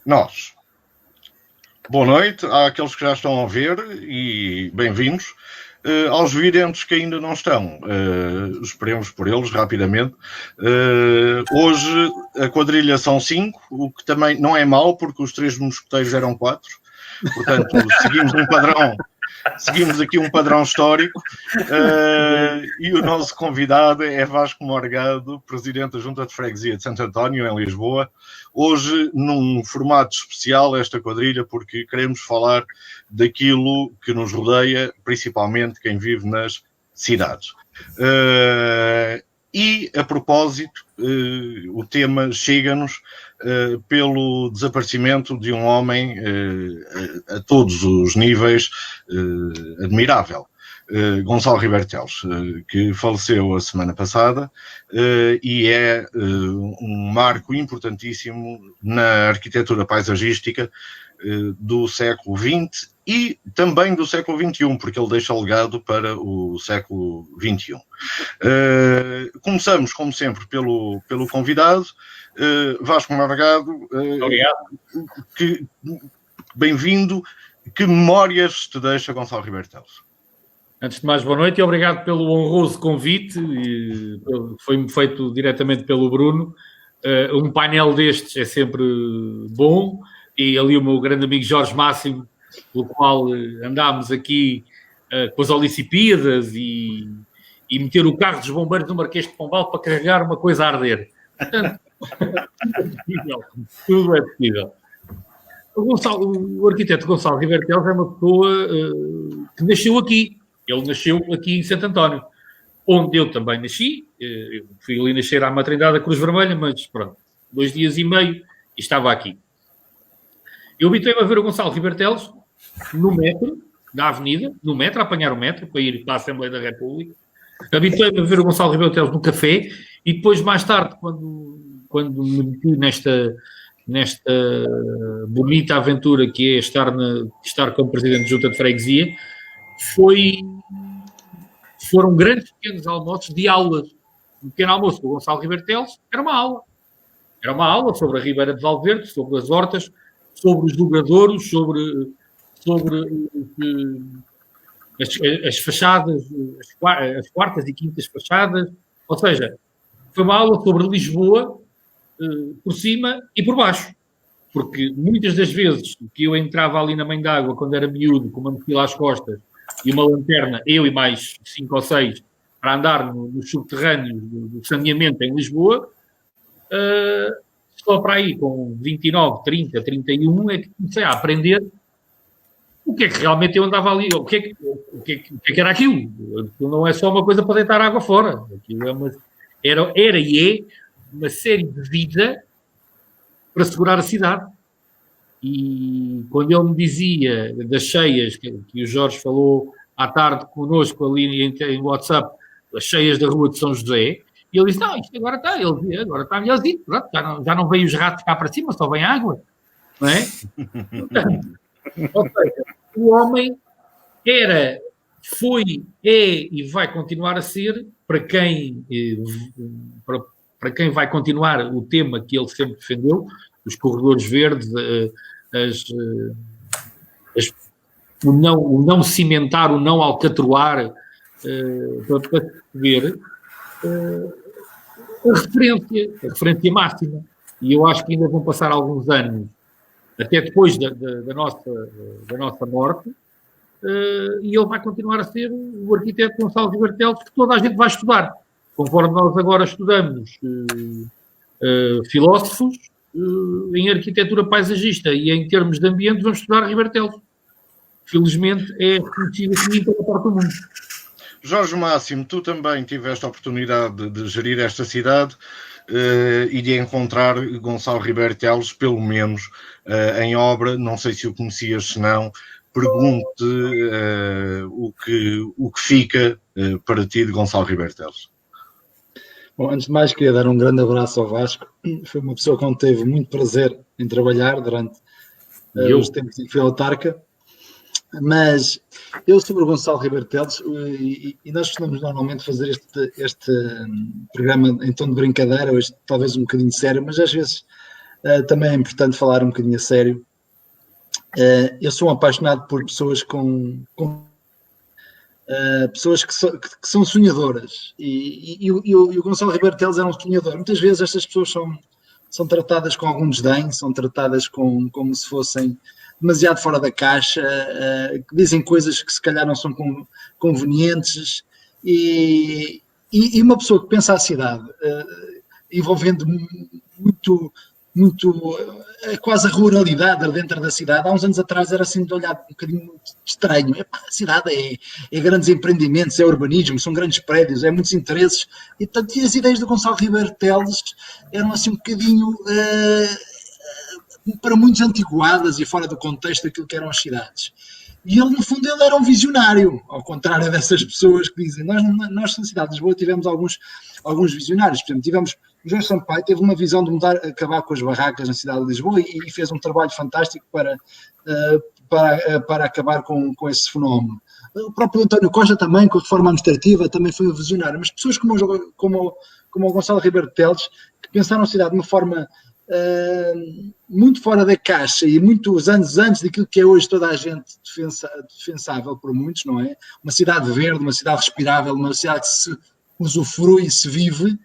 Nós. Boa noite àqueles que já estão a ver e bem-vindos. Aos videntes que ainda não estão, esperemos por eles rapidamente. Hoje a quadrilha são 5, o que também não é mau, porque os 3 mosqueteiros eram 4. Portanto, seguimos aqui um padrão histórico. E o nosso convidado é Vasco Morgado, presidente da Junta de Freguesia de Santo António, em Lisboa. Hoje, num formato especial, esta quadrilha, porque queremos falar daquilo que nos rodeia, principalmente quem vive nas cidades. E, a propósito, o tema chega-nos pelo desaparecimento de um homem a todos os níveis admirável. Gonçalo Ribeiro Teles, que faleceu a semana passada e é um marco importantíssimo na arquitetura paisagística do século XX e também do século XXI, porque ele deixa legado para o século XXI. Começamos, como sempre, pelo convidado, Vasco Morgado. Obrigado. Bem-vindo. Que memórias te deixa Gonçalo Ribeiro Teles? Antes de mais, boa noite e obrigado pelo honroso convite. Foi-me feito diretamente pelo Bruno. Um painel destes é sempre bom. E ali o meu grande amigo Jorge Máximo, pelo qual andámos aqui com as Olicipíadas e meter o carro dos bombeiros do Marquês de Pombal para carregar uma coisa a arder. Portanto, tudo é possível. O arquiteto Gonçalo Ribeiro Teles é uma pessoa que nasceu aqui. Ele nasceu aqui em Santo António, onde eu também nasci. Eu fui ali nascer à maternidade da Cruz Vermelha, mas pronto, 2 dias e meio e estava aqui. Eu habituei-me a ver o Gonçalo Ribeiro Teles no metro, na avenida, no metro, a apanhar o metro, para ir para a Assembleia da República. Habituei-me a ver o Gonçalo Ribeiro Teles no café e depois, mais tarde, quando me meti nesta bonita aventura que é estar como presidente de junta de freguesia, foram grandes pequenos almoços de aulas. Um pequeno almoço com o Gonçalo Ribeiro Teles era uma aula. Era uma aula sobre a Ribeira de Valverde, sobre as hortas, sobre os dobradouros, sobre as fachadas, as quartas e quintas fachadas. Ou seja, foi uma aula sobre Lisboa por cima e por baixo. Porque muitas das vezes que eu entrava ali na mãe d'água, quando era miúdo, com uma mochila às costas e uma lanterna, eu e mais 5 ou 6, para andar nos subterrâneos do saneamento em Lisboa, só para aí, com 29, 30, 31, é que comecei a aprender o que é que realmente eu andava ali, o que é que era aquilo. Aquilo não é só uma coisa para deitar água fora. Aquilo era e é uma série de vida para segurar a cidade. E quando ele me dizia das cheias, que o Jorge falou à tarde connosco ali em WhatsApp, as cheias da Rua de São José, e ele disse, não, isto agora está, agora está melhorzinho, pronto, já não veio os ratos cá para cima, só vem água, não é? Ou seja, o homem foi, é e vai continuar a ser, para quem vai continuar o tema que ele sempre defendeu, os corredores verdes, o não cimentar, o não alcatroar, para perceber a referência máxima. E eu acho que ainda vão passar alguns anos, até depois da nossa morte, e ele vai continuar a ser o arquiteto Gonçalo Ribeiro Teles que toda a gente vai estudar. Conforme nós agora estudamos filósofos, em arquitetura paisagista e em termos de ambiente, vamos estudar Ribeiro Teles. Felizmente é reconhecido aqui em toda a parte do mundo. Jorge Máximo, tu também tiveste a oportunidade de gerir esta cidade e de encontrar Gonçalo Ribeiro Teles, pelo menos em obra. Não sei se o conhecias, se não. Pergunte o que fica para ti de Gonçalo Ribeiro Teles. Bom, antes de mais, queria dar um grande abraço ao Vasco. Foi uma pessoa com quem teve muito prazer em trabalhar durante os tempos em que fui autarca. Mas eu sobre o Gonçalo Ribeiro Teles, e nós costumamos normalmente fazer este programa em tom de brincadeira, ou talvez um bocadinho sério, mas às vezes também é importante falar um bocadinho a sério. Eu sou um apaixonado por pessoas pessoas que são sonhadoras, e o Gonçalo Ribeiro Teles era um sonhador. Muitas vezes estas pessoas são tratadas com algum desdém, são tratadas como se fossem demasiado fora da caixa, que dizem coisas que se calhar não são convenientes, e uma pessoa que pensa a cidade, envolvendo muito quase a ruralidade dentro da cidade. Há uns anos atrás era assim de olhar um bocadinho estranho. A cidade é grandes empreendimentos, é urbanismo, são grandes prédios, é muitos interesses, e portanto as ideias do Gonçalo Ribeiro Teles eram assim um bocadinho para muitos antiquadas e fora do contexto daquilo que eram as cidades. E ele, no fundo, ele era um visionário, ao contrário dessas pessoas que dizem. Nós na cidade de Lisboa tivemos alguns visionários. Por exemplo, tivemos o Jorge Sampaio, teve uma visão de acabar com as barracas na cidade de Lisboa, e fez um trabalho fantástico para acabar com esse fenómeno. O próprio António Costa também, com a reforma administrativa, também foi um visionário. Mas pessoas como o Gonçalo Ribeiro Teles, que pensaram a cidade de uma forma muito fora da caixa e muitos anos antes daquilo que é hoje toda a gente defensável por muitos, não é? Uma cidade verde, uma cidade respirável, uma cidade que se usufrui e se vive,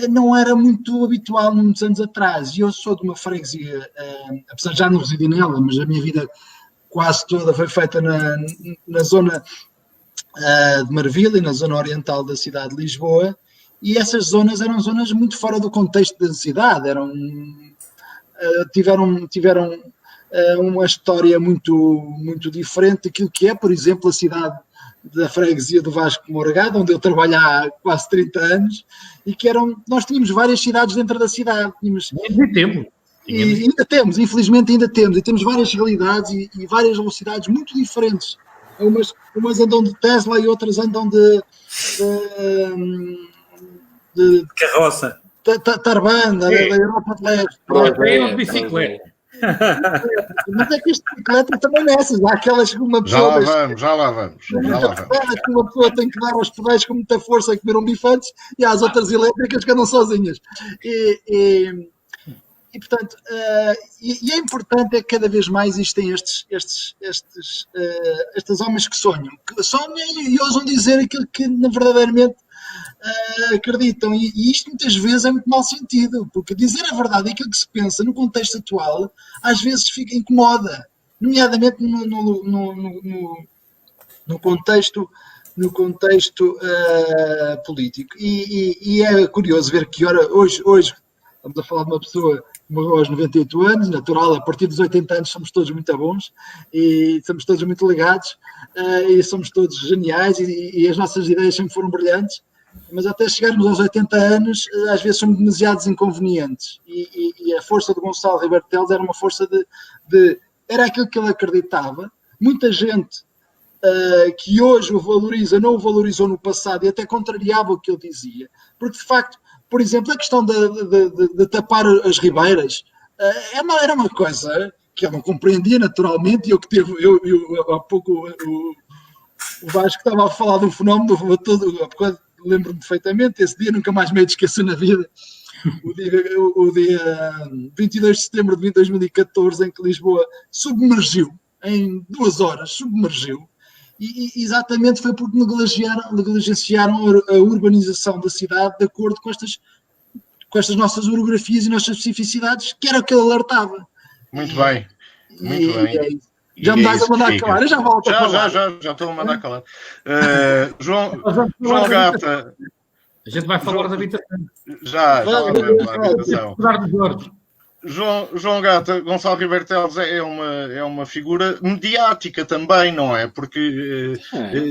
não era muito habitual muitos anos atrás. E eu sou de uma freguesia, apesar de já não residir nela, mas a minha vida quase toda foi feita na zona de Marvila e na zona oriental da cidade de Lisboa, e essas zonas eram zonas muito fora do contexto da cidade, tiveram uma história muito diferente daquilo que é, por exemplo, a cidade da freguesia do Vasco de Morgado, onde eu trabalho há quase 30 anos, e que nós tínhamos várias cidades dentro da cidade. Infelizmente ainda temos, e temos várias realidades e várias velocidades muito diferentes. Umas andam de Tesla e outras andam de carroça. Tarbanda, da Europa de Leste. De bicicleta. Mas é que as bicicletas também nessas, há aquelas que uma pessoa. Já lá vamos. Que uma pessoa tem que dar aos pedais com muita força e comer um bife antes, e há as outras elétricas que andam sozinhas. E portanto, é importante que cada vez mais existem estes homens que sonham e ousam dizer aquilo que verdadeiramente acreditam, e isto muitas vezes é muito mal sentido, porque dizer a verdade é aquilo que se pensa no contexto atual às vezes incomoda, nomeadamente no contexto político, e é curioso ver que hoje estamos a falar de uma pessoa que morreu aos 98 anos, natural, a partir dos 80 anos somos todos muito bons, e somos todos muito ligados, e somos todos geniais, e as nossas ideias sempre foram brilhantes, mas até chegarmos aos 80 anos, às vezes somos demasiados inconvenientes, e a força de Gonçalo Ribeiro Teles era uma força era aquilo que ele acreditava. Muita gente que hoje o valoriza, não o valorizou no passado, e até contrariava o que ele dizia, porque de facto, por exemplo, a questão de tapar as ribeiras era uma coisa que eu não compreendia naturalmente, e há pouco o Vasco estava a falar de um fenómeno lembro-me perfeitamente, esse dia nunca mais me esqueço na vida, o dia 22 de setembro de 2014, em que Lisboa submergiu, em 2 horas, e exatamente foi porque negligenciaram a urbanização da cidade de acordo com estas nossas orografias e nossas especificidades, que era o que ele alertava. Muito bem. Já me dás a mandar calar, eu já volto a falar. Já estou a mandar calar. João Gata. A gente vai falar da habitação. Já vamos da habitação. João Gata, Gonçalo Ribeiro Teles é uma figura mediática também, não é? Porque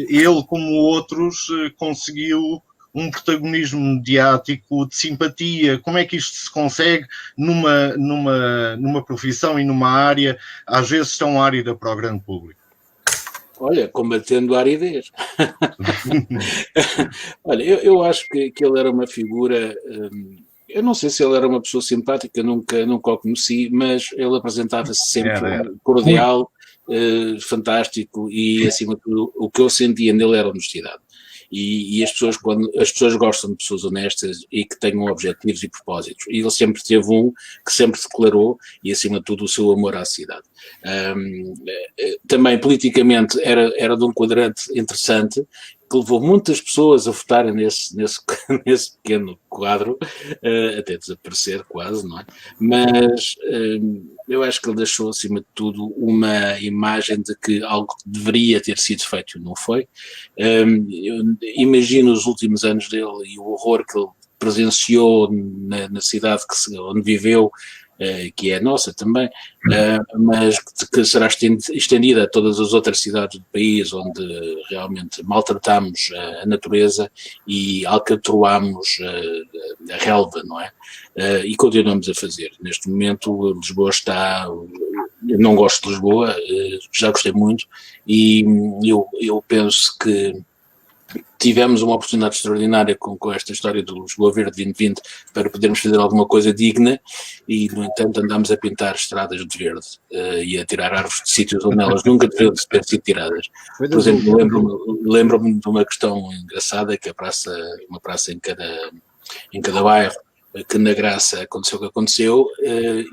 ele, como outros, conseguiu um protagonismo mediático de simpatia. Como é que isto se consegue numa profissão e numa área, às vezes tão árida para o grande público? Olha, combatendo a aridez. Olha, eu acho que ele era uma figura... Eu não sei se ele era uma pessoa simpática, nunca o conheci, mas ele apresentava-se sempre cordial, fantástico, e acima de tudo o que eu sentia nele era honestidade. E as pessoas gostam de pessoas honestas e que tenham objetivos e propósitos. E ele sempre teve um que sempre declarou, e acima de tudo, o seu amor à cidade. Também politicamente era de um quadrante interessante, que levou muitas pessoas a votarem nesse pequeno quadro, até desaparecer quase, não é? Mas eu acho que ele deixou, acima de tudo, uma imagem de que algo deveria ter sido feito e não foi. Eu imagino os últimos anos dele e o horror que ele presenciou na cidade onde viveu, que é a nossa também, mas que será estendida a todas as outras cidades do país onde realmente maltratamos a natureza e alcatroamos a relva, não é? E continuamos a fazer. Neste momento, Lisboa está... Eu não gosto de Lisboa, já gostei muito, e eu penso que tivemos uma oportunidade extraordinária com esta história do Lisboa Verde 2020 para podermos fazer alguma coisa digna e, no entanto, andámos a pintar estradas de verde e a tirar árvores de sítios onde elas nunca deveriam ter sido tiradas. Por exemplo, lembro-me de uma questão engraçada, que uma praça em cada bairro, que na Graça aconteceu o que aconteceu,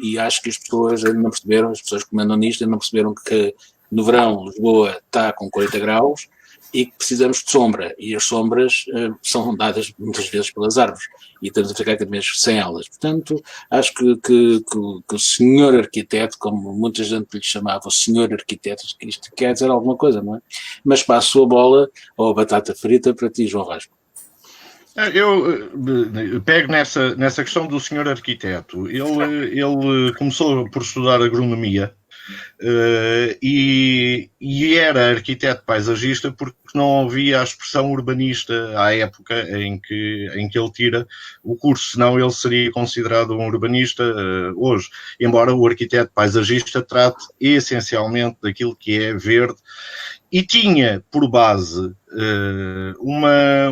e acho que as pessoas não perceberam, as pessoas que mandam nisto não perceberam que no verão Lisboa está com 40 graus, e que precisamos de sombra, e as sombras são dadas muitas vezes pelas árvores, e estamos a ficar cada vez sem elas. Portanto, acho que o senhor arquiteto, como muita gente lhe chamava, o senhor arquiteto, que isto quer dizer alguma coisa, não é? Mas passo a bola ou a batata frita para ti, João Vasco. Eu pego nessa questão do senhor arquiteto. Ele começou por estudar agronomia, e era arquiteto paisagista porque não havia a expressão urbanista à época em que ele tira o curso, senão ele seria considerado um urbanista hoje, embora o arquiteto paisagista trate essencialmente daquilo que é verde, e tinha por base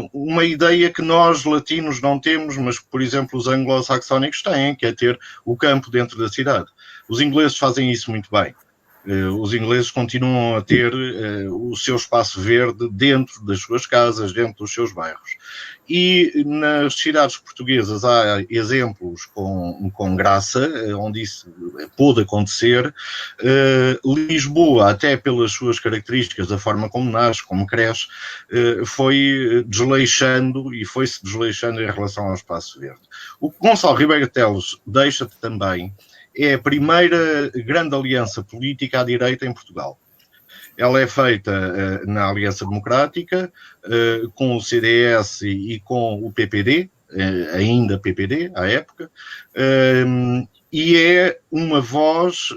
uma ideia que nós latinos não temos, mas que, por exemplo, os anglo-saxónicos têm, que é ter o campo dentro da cidade. Os ingleses fazem isso muito bem. Os ingleses continuam a ter o seu espaço verde dentro das suas casas, dentro dos seus bairros. E nas cidades portuguesas há exemplos com graça, onde isso pôde acontecer. Lisboa, até pelas suas características, da forma como nasce, como cresce, foi desleixando e foi-se desleixando em relação ao espaço verde. O que Gonçalo Ribeiro Teles deixa também é a primeira grande aliança política à direita em Portugal. Ela é feita na Aliança Democrática, com o CDS e com o PPD, ainda PPD, à época, e é uma voz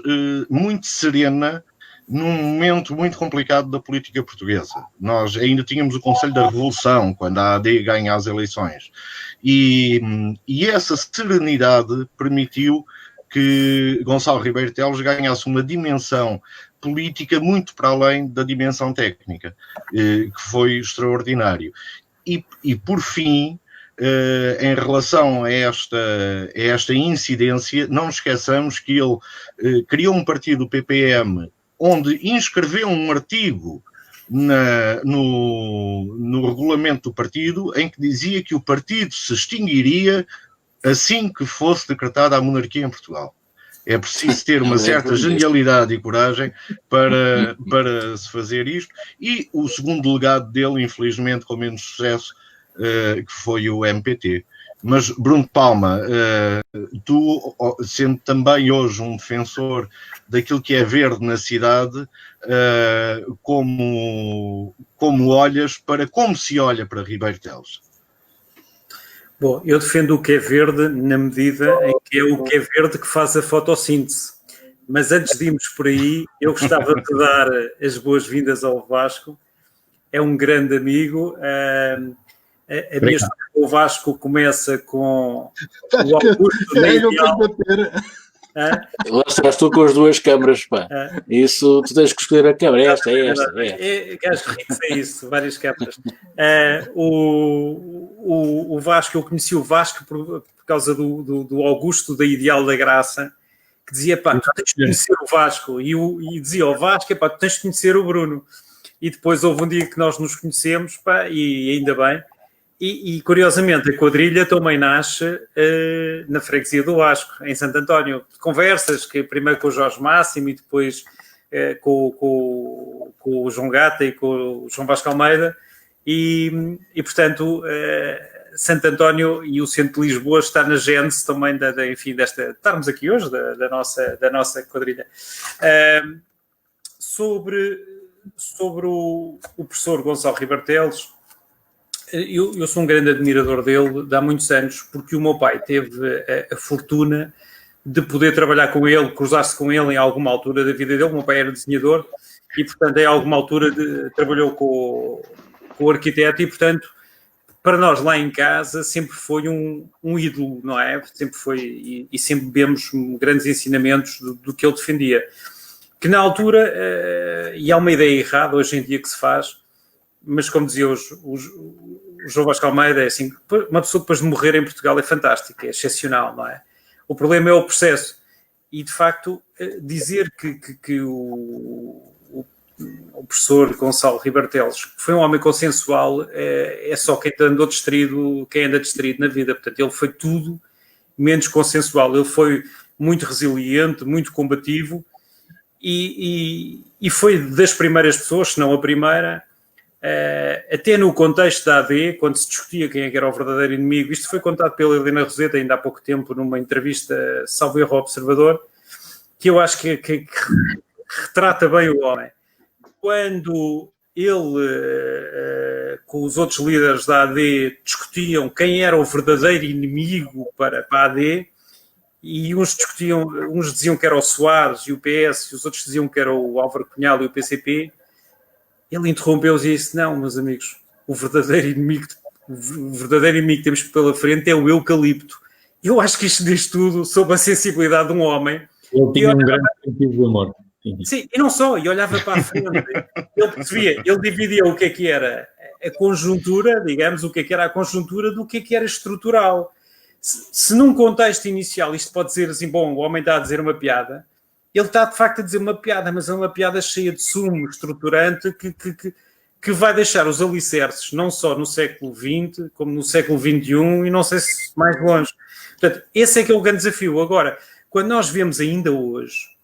muito serena num momento muito complicado da política portuguesa. Nós ainda tínhamos o Conselho da Revolução, quando a AD ganha as eleições. E essa serenidade permitiu que Gonçalo Ribeiro Teles ganhasse uma dimensão política muito para além da dimensão técnica, que foi extraordinário. E por fim, em relação a esta incidência, não esqueçamos que ele criou um partido, o PPM, onde inscreveu um artigo no regulamento do partido em que dizia que o partido se extinguiria assim que fosse decretada a monarquia em Portugal. É preciso ter uma certa genialidade e coragem para se fazer isto. E o segundo legado dele, infelizmente, com menos sucesso, que foi o MPT. Mas, Bruno Palma, tu, sendo também hoje um defensor daquilo que é verde na cidade, como olhas para como se olha para Ribeiro Teles? Bom, eu defendo o que é verde na medida em que é o que é verde que faz a fotossíntese. Mas antes de irmos por aí, eu gostava de dar as boas-vindas ao Vasco. É um grande amigo. A minha história com o Vasco começa com o Augusto na Ideal. Lá estás tu com as duas câmaras, pá. Isso, tu tens que escolher a câmara. Esta. Acho que é isso, várias câmaras. O Vasco, eu conheci o Vasco por causa do Augusto da Ideal da Graça, que dizia, pá, tu tens de conhecer o Vasco. E dizia ao Vasco, pá, tu tens de conhecer o Bruno. e depois houve um dia que nós nos conhecemos, pá, e ainda bem. E curiosamente, a quadrilha também nasce na freguesia do Vasco, em Santo António. Conversas, que primeiro com o Jorge Máximo e depois com o João Gata e com o João Vasco Almeida. E portanto, Santo António e o centro de Lisboa está na gênese também, enfim, estarmos aqui hoje, da nossa quadrilha. Sobre o professor Gonçalo Ribartelos, eu sou um grande admirador dele de há muitos anos, porque o meu pai teve a fortuna de poder trabalhar com ele, cruzar-se com ele em alguma altura da vida dele. O meu pai era desenhador e, portanto, em alguma altura trabalhou com o arquiteto e, portanto, para nós lá em casa sempre foi um ídolo, não é? Sempre foi, e sempre vemos grandes ensinamentos do que ele defendia. Que na altura, e há uma ideia errada hoje em dia que se faz, mas como dizia o João Vasco Almeida, é assim, uma pessoa depois de morrer em Portugal é fantástica, é excepcional, não é? O problema é o processo. E, de facto, dizer que o professor Gonçalo Ribartelos, que foi um homem consensual, é só quem anda distraído na vida. Portanto, ele foi tudo menos consensual. Ele foi muito resiliente, muito combativo e foi das primeiras pessoas, se não a primeira, até no contexto da AD, quando se discutia quem é que era o verdadeiro inimigo. Isto foi contado pela Helena Roseta ainda há pouco tempo numa entrevista, salvo erro, ao Observador, que eu acho que retrata bem o homem. Quando ele, com os outros líderes da AD, discutiam quem era o verdadeiro inimigo para a AD, e uns diziam que era o Soares e o PS, e os outros diziam que era o Álvaro Cunhal e o PCP, ele interrompeu-os e disse: não, meus amigos, o verdadeiro inimigo que temos pela frente é o eucalipto. Eu acho que isto diz tudo sobre a sensibilidade de um homem. Ele tinha um grande sentido de amor. Sim, e não só, e olhava para a frente. Ele percebia, ele dividia o que era a conjuntura, digamos, o que era a conjuntura do que era estrutural. Se num contexto inicial isto pode dizer assim, bom, o homem está a dizer uma piada, ele está de facto a dizer uma piada, mas é uma piada cheia de sumo estruturante que vai deixar os alicerces não só no século XX, como no século XXI e não sei se mais longe. Portanto, esse é que é o grande desafio. Agora, quando nós vemos ainda hoje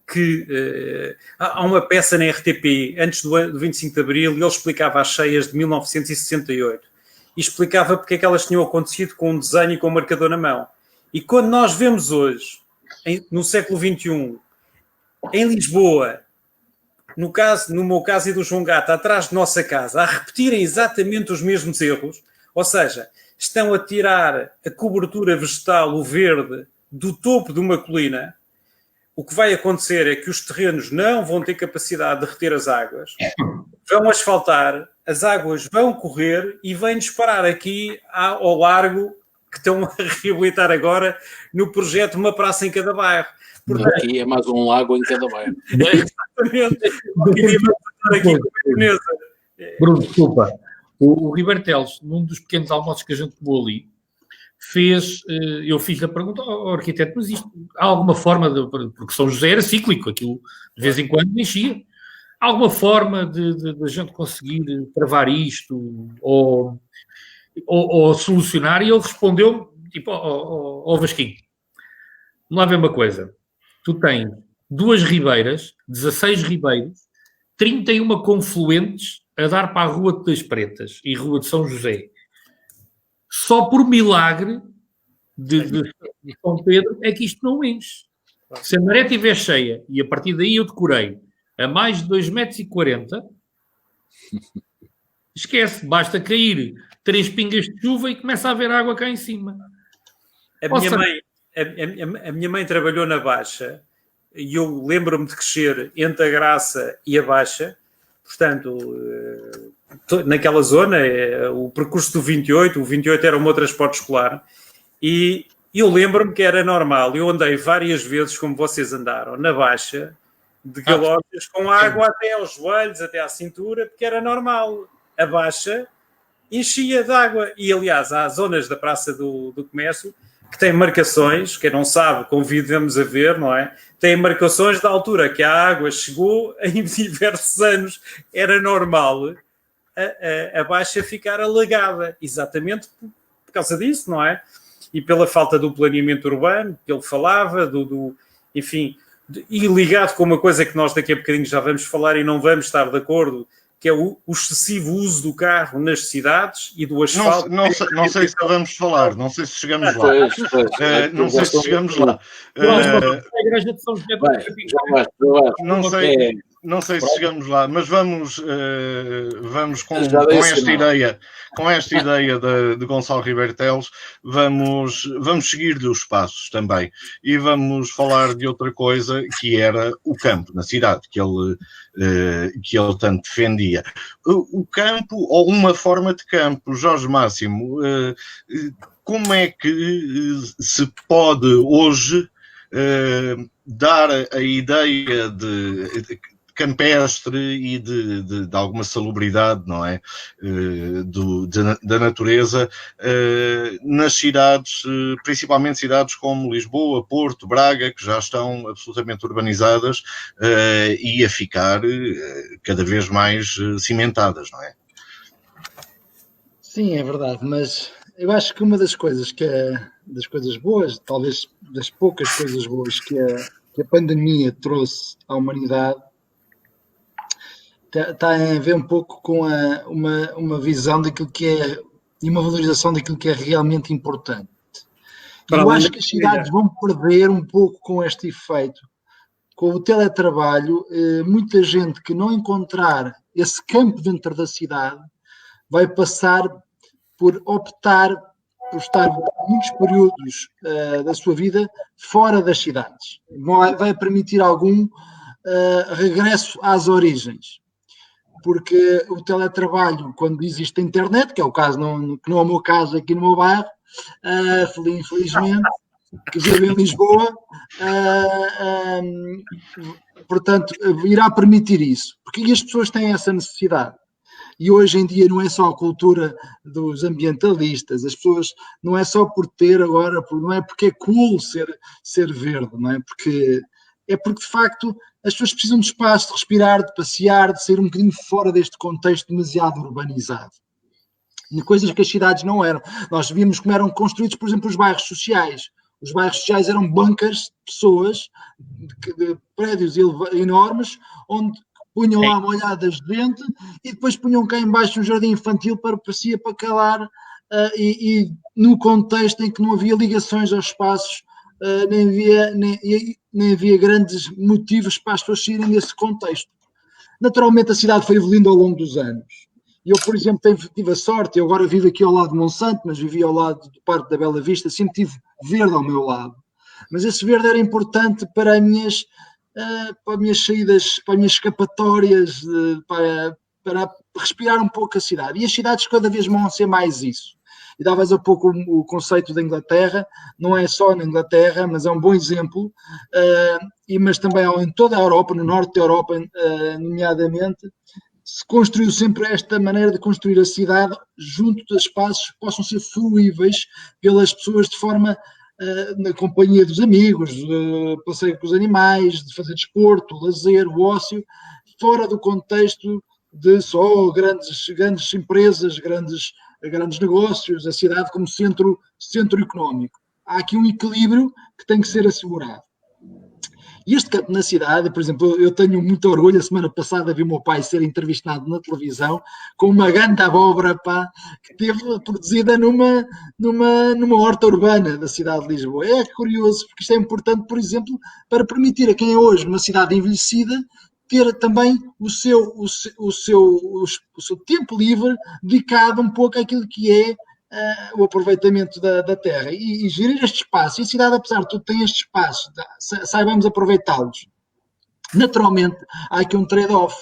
que há uma peça na RTP, antes do 25 de Abril, e ele explicava as cheias de 1968 e explicava porque é que elas tinham acontecido com um desenho e com um marcador na mão. E quando nós vemos hoje, no século XXI, em Lisboa, no meu caso e do João Gata, atrás de nossa casa, a repetirem exatamente os mesmos erros, ou seja, estão a tirar a cobertura vegetal, o verde, do topo de uma colina, o que vai acontecer é que os terrenos não vão ter capacidade de reter as águas, vão asfaltar, as águas vão correr e vêm disparar aqui ao largo que estão a reabilitar agora no projeto Uma Praça em Cada Bairro. Portanto, aqui é mais um lago em cada bairro. Exatamente. Bruno, desculpa. O Ribartelos, num dos pequenos almoços que a gente tomou ali, eu fiz a pergunta ao arquiteto, mas isto, há alguma forma, porque São José era cíclico, aquilo de vez em quando enchia, há alguma forma de a gente conseguir travar isto ou solucionar? E ele respondeu, tipo, ao Vasquinho, vamos lá ver uma coisa, tu tens 2 ribeiras, 16 ribeiros, 31 confluentes a dar para a Rua das Pretas e Rua de São José. Só por milagre de São Pedro é que isto não enche. Se a maré estiver cheia, e a partir daí eu decorei, a mais de 2,40 m, esquece, basta cair 3 pingas de chuva e começa a haver água cá em cima. A minha mãe trabalhou na Baixa e eu lembro-me de crescer entre a Graça e a Baixa, portanto, naquela zona, o percurso do 28, o 28 era o meu transporte escolar, e eu lembro-me que era normal, eu andei várias vezes, como vocês andaram, na Baixa, de galochas, com água até aos joelhos, até à cintura, porque era normal. A Baixa enchia de água, e aliás, há zonas da Praça do Comércio, que tem marcações, quem não sabe, convidamos a ver, não é? Tem marcações da altura que a água chegou, em diversos anos era normal a baixa ficar alagada, exatamente por causa disso, não é? E pela falta do planeamento urbano que ele falava, enfim, e ligado com uma coisa que nós daqui a bocadinho já vamos falar e não vamos estar de acordo, que é o excessivo uso do carro nas cidades e do asfalto. Não sei se vamos falar, não sei se chegamos lá. Não sei se chegamos lá. Não sei se chegamos lá, mas vamos com esta ideia de Gonçalo Ribeiro Teles, vamos seguir-lhe os passos também. E vamos falar de outra coisa, que era o campo na cidade, que ele tanto defendia. O campo, ou uma forma de campo, Jorge Máximo, como é que se pode hoje dar a ideia de campestre e de alguma salubridade, não é? Da natureza, nas cidades, principalmente cidades como Lisboa, Porto, Braga, que já estão absolutamente urbanizadas e a ficar cada vez mais cimentadas, não é? Sim, é verdade, mas eu acho que uma das coisas das coisas boas, talvez das poucas coisas boas que a pandemia trouxe à humanidade, está a ver um pouco com uma visão daquilo que é e uma valorização daquilo que é realmente importante. Eu acho que as cidades vão perder um pouco com este efeito. Com o teletrabalho, muita gente que não encontrar esse campo dentro da cidade vai passar por optar por estar muitos períodos da sua vida fora das cidades. Vai permitir algum regresso às origens. Porque o teletrabalho, quando existe a internet, que é o caso, que não é o meu caso aqui no meu bairro, infelizmente, que vivo em Lisboa, portanto, irá permitir isso. Porque as pessoas têm essa necessidade. E hoje em dia não é só a cultura dos ambientalistas, as pessoas não é só por ter agora, não é porque é cool ser verde, não é? Porque de facto as pessoas precisam de espaço, de respirar, de passear, de sair um bocadinho fora deste contexto demasiado urbanizado. E coisas que as cidades não eram. Nós víamos como eram construídos, por exemplo, os bairros sociais. Os bairros sociais eram bancas de pessoas, de prédios enormes, onde punham lá molhadas de gente e depois punham cá em baixo um jardim infantil para calar e no contexto em que não havia ligações aos espaços, nem havia grandes motivos para as pessoas saírem desse contexto. Naturalmente a cidade foi evoluindo ao longo dos anos. Eu, por exemplo, tive a sorte, eu agora vivo aqui ao lado de Monsanto, mas vivi ao lado do Parque da Bela Vista, sempre tive verde ao meu lado. Mas esse verde era importante para as minhas saídas, para as minhas escapatórias, para respirar um pouco a cidade. E as cidades cada vez vão ser mais isso. E davas há pouco o conceito da Inglaterra, não é só na Inglaterra, mas é um bom exemplo, mas também em toda a Europa, no norte da Europa, nomeadamente, se construiu sempre esta maneira de construir a cidade junto de espaços que possam ser fruíveis pelas pessoas de forma na companhia dos amigos, passeio com os animais, de fazer desporto, lazer, o ócio, fora do contexto de só grandes empresas, grandes negócios, a cidade como centro económico. Há aqui um equilíbrio que tem que ser assegurado. E este campo na cidade, por exemplo, eu tenho muito orgulho, a semana passada vi o meu pai ser entrevistado na televisão com uma grande abóbora que teve produzida numa horta urbana da cidade de Lisboa. É curioso, porque isto é importante, por exemplo, para permitir a quem é hoje uma cidade envelhecida ter também o seu tempo livre dedicado um pouco àquilo que é o aproveitamento da terra e gerir este espaço. E a cidade, apesar de tudo, tem este espaço, saibamos aproveitá-los. Naturalmente, há aqui um trade-off.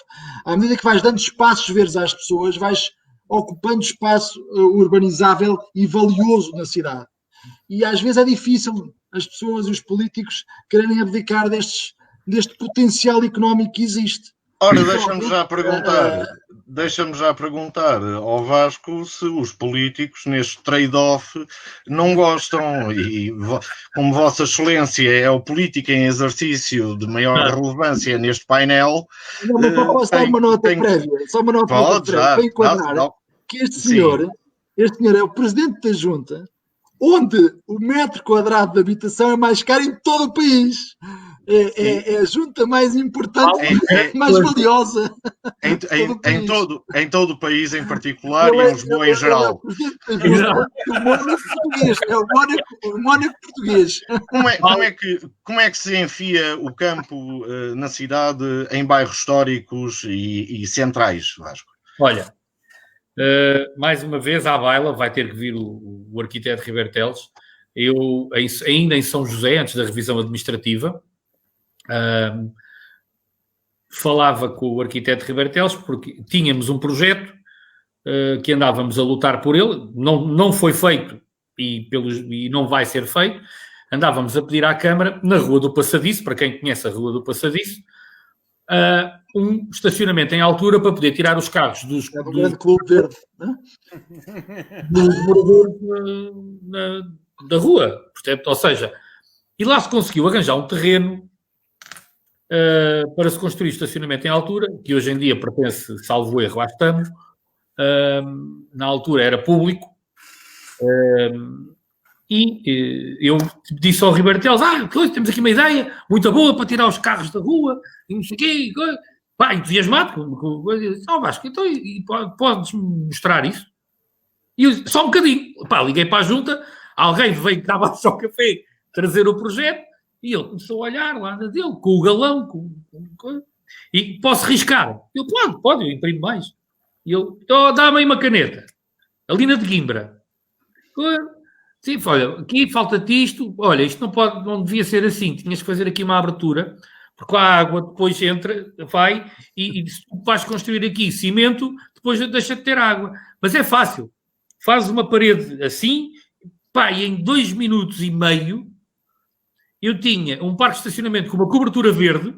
À medida que vais dando espaços verdes às pessoas, vais ocupando espaço urbanizável e valioso na cidade. E às vezes é difícil as pessoas e os políticos quererem abdicar deste potencial económico que existe. Ora, deixa-me já perguntar, deixa-me já perguntar ao Vasco se os políticos, neste trade-off, não gostam, e como Vossa Excelência é o político em exercício de maior relevância neste painel... Não, posso dar uma nota prévia, só uma nota prévia, para enquadrar que este senhor é o presidente da Junta, onde o metro quadrado de habitação é mais caro em todo o país. É a junta mais importante, mais valiosa. Em todo o país em particular e em Lisboa em geral. O Mónaco português. Como é que se enfia o campo na cidade em bairros históricos e centrais, Vasco? Olha, mais uma vez à baila vai ter que vir o arquiteto Ribeiro Teles. Eu, ainda em São José, antes da revisão administrativa, falava com o arquiteto Ribeiro Teles porque tínhamos um projeto que andávamos a lutar por ele, não foi feito e não vai ser feito. Andávamos a pedir à Câmara, na Rua do Passadiço, para quem conhece a Rua do Passadiço, um estacionamento em altura para poder tirar os carros dos Clube Verde, dos moradores da rua. Portanto, ou seja, e lá se conseguiu arranjar um terreno para se construir estacionamento em altura, que hoje em dia pertence, salvo erro, à Estamos. Na altura era público. E eu disse ao Ribeiro Teles, temos aqui uma ideia muito boa para tirar os carros da rua, e não sei o quê, entusiasmado. Vasco, então, podes mostrar isso? E eu, só um bocadinho. Liguei para a junta, alguém veio que estava só café trazer o projeto, e ele começou a olhar lá na dele, com o galão, e posso riscar? Eu, pode, eu imprimo mais. E ele, dá-me aí uma caneta, a Lina de Guimbra. Sim, olha, aqui falta-te isto, olha, isto não devia ser assim, tinhas que fazer aqui uma abertura, porque a água depois entra, vai, e se tu vais construir aqui cimento, depois deixa de ter água. Mas é fácil, fazes uma parede assim, e em 2 minutos e meio, eu tinha um parque de estacionamento com uma cobertura verde,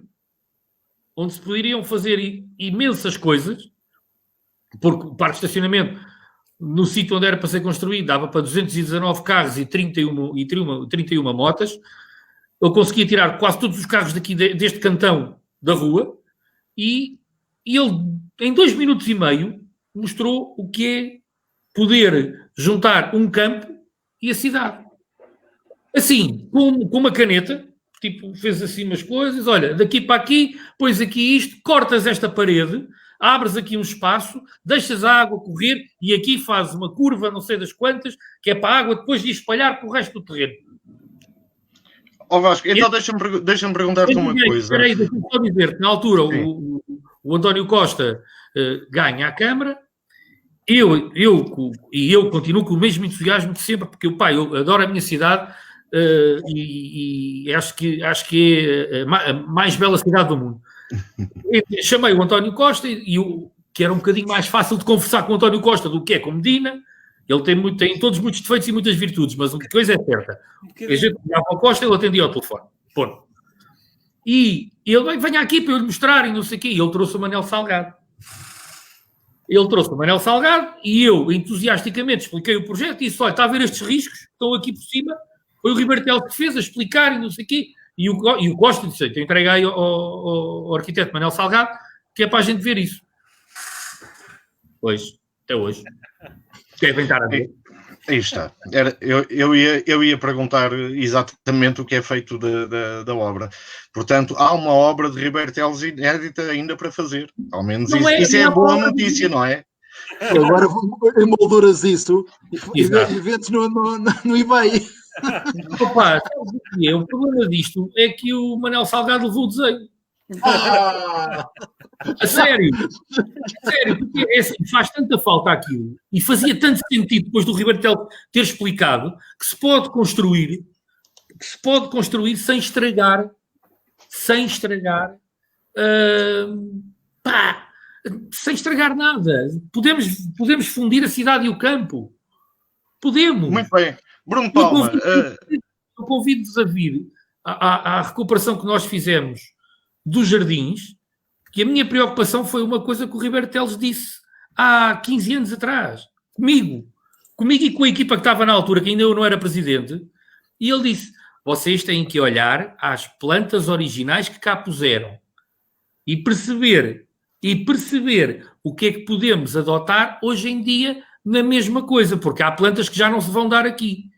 onde se poderiam fazer imensas coisas, porque o parque de estacionamento, no sítio onde era para ser construído, dava para 219 carros e 31 motas. Eu conseguia tirar quase todos os carros deste cantão da rua, e ele, em 2 minutos e meio, mostrou o que é poder juntar um campo e a cidade. Assim, com uma caneta, fez assim umas coisas, olha, daqui para aqui, pões aqui isto, cortas esta parede, abres aqui um espaço, deixas a água correr e aqui fazes uma curva, não sei das quantas, que é para a água depois de espalhar para o resto do terreno. Vasco, então deixa-me perguntar-te uma coisa. Espera aí, deixa-me só dizer que na altura o António Costa ganha a Câmara, eu continuo com o mesmo entusiasmo de sempre, porque eu adoro a minha cidade e acho que é a mais bela cidade do mundo. Chamei o António Costa que era um bocadinho mais fácil de conversar com o António Costa do que é com Medina. Ele tem todos muitos defeitos e muitas virtudes, mas uma coisa é certa. A gente ligava ao Costa, ele atendia ao telefone. Ponto. E ele venha aqui para eu lhe mostrar e não sei o quê. E ele trouxe o Manel Salgado. E eu, entusiasticamente, expliquei o projeto e disse, olha, está a ver estes riscos? Estão aqui por cima. Foi o Ribeiro Teles que fez a explicar e não sei o quê. E o Costa disse, eu entreguei ao arquiteto Manel Salgado, que é para a gente ver isso. Pois, até hoje. Devem estar a ver. Aí está. Eu ia perguntar exatamente o que é feito da obra. Portanto, há uma obra de Ribeiro Teles inédita ainda para fazer. Ao menos isso é boa notícia, não é? Agora emolduras isso e vendes no eBay. O problema disto é que o Manel Salgado levou o desenho. A sério, porque é assim, faz tanta falta aquilo e fazia tanto sentido depois do Ribeiro Teles ter explicado que se pode construir sem estragar sem estragar nada. Podemos fundir a cidade e o campo. Podemos. Muito bem. Bruno Palma. Eu convido-vos a vir à recuperação que nós fizemos dos jardins, que a minha preocupação foi uma coisa que o Ribeiro Teles disse. há 15 anos atrás, comigo e com a equipa que estava na altura, que ainda eu não era presidente, e ele disse, vocês têm que olhar às plantas originais que cá puseram e perceber o que é que podemos adotar hoje em dia na mesma coisa, porque há plantas que já não se vão dar aqui.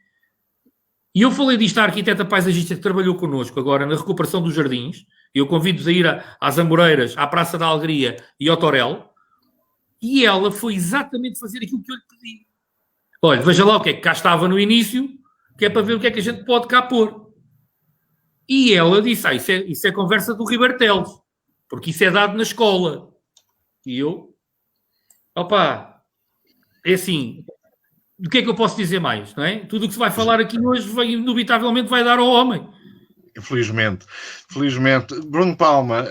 E eu falei disto à arquiteta paisagista que trabalhou connosco agora na recuperação dos jardins. Eu convido-vos a ir às Amoreiras, à Praça da Alegria e ao Torel. E ela foi exatamente fazer aquilo que eu lhe pedi. Olha, veja lá o que é que cá estava no início, que é para ver o que é que a gente pode cá pôr. E ela disse, isso é conversa do Ribeiro Teles, porque isso é dado na escola. E eu, opá, é assim, do que é que eu posso dizer mais, não é? Tudo o que se vai falar aqui hoje, inevitavelmente vai dar ao homem. Felizmente. Bruno Palma,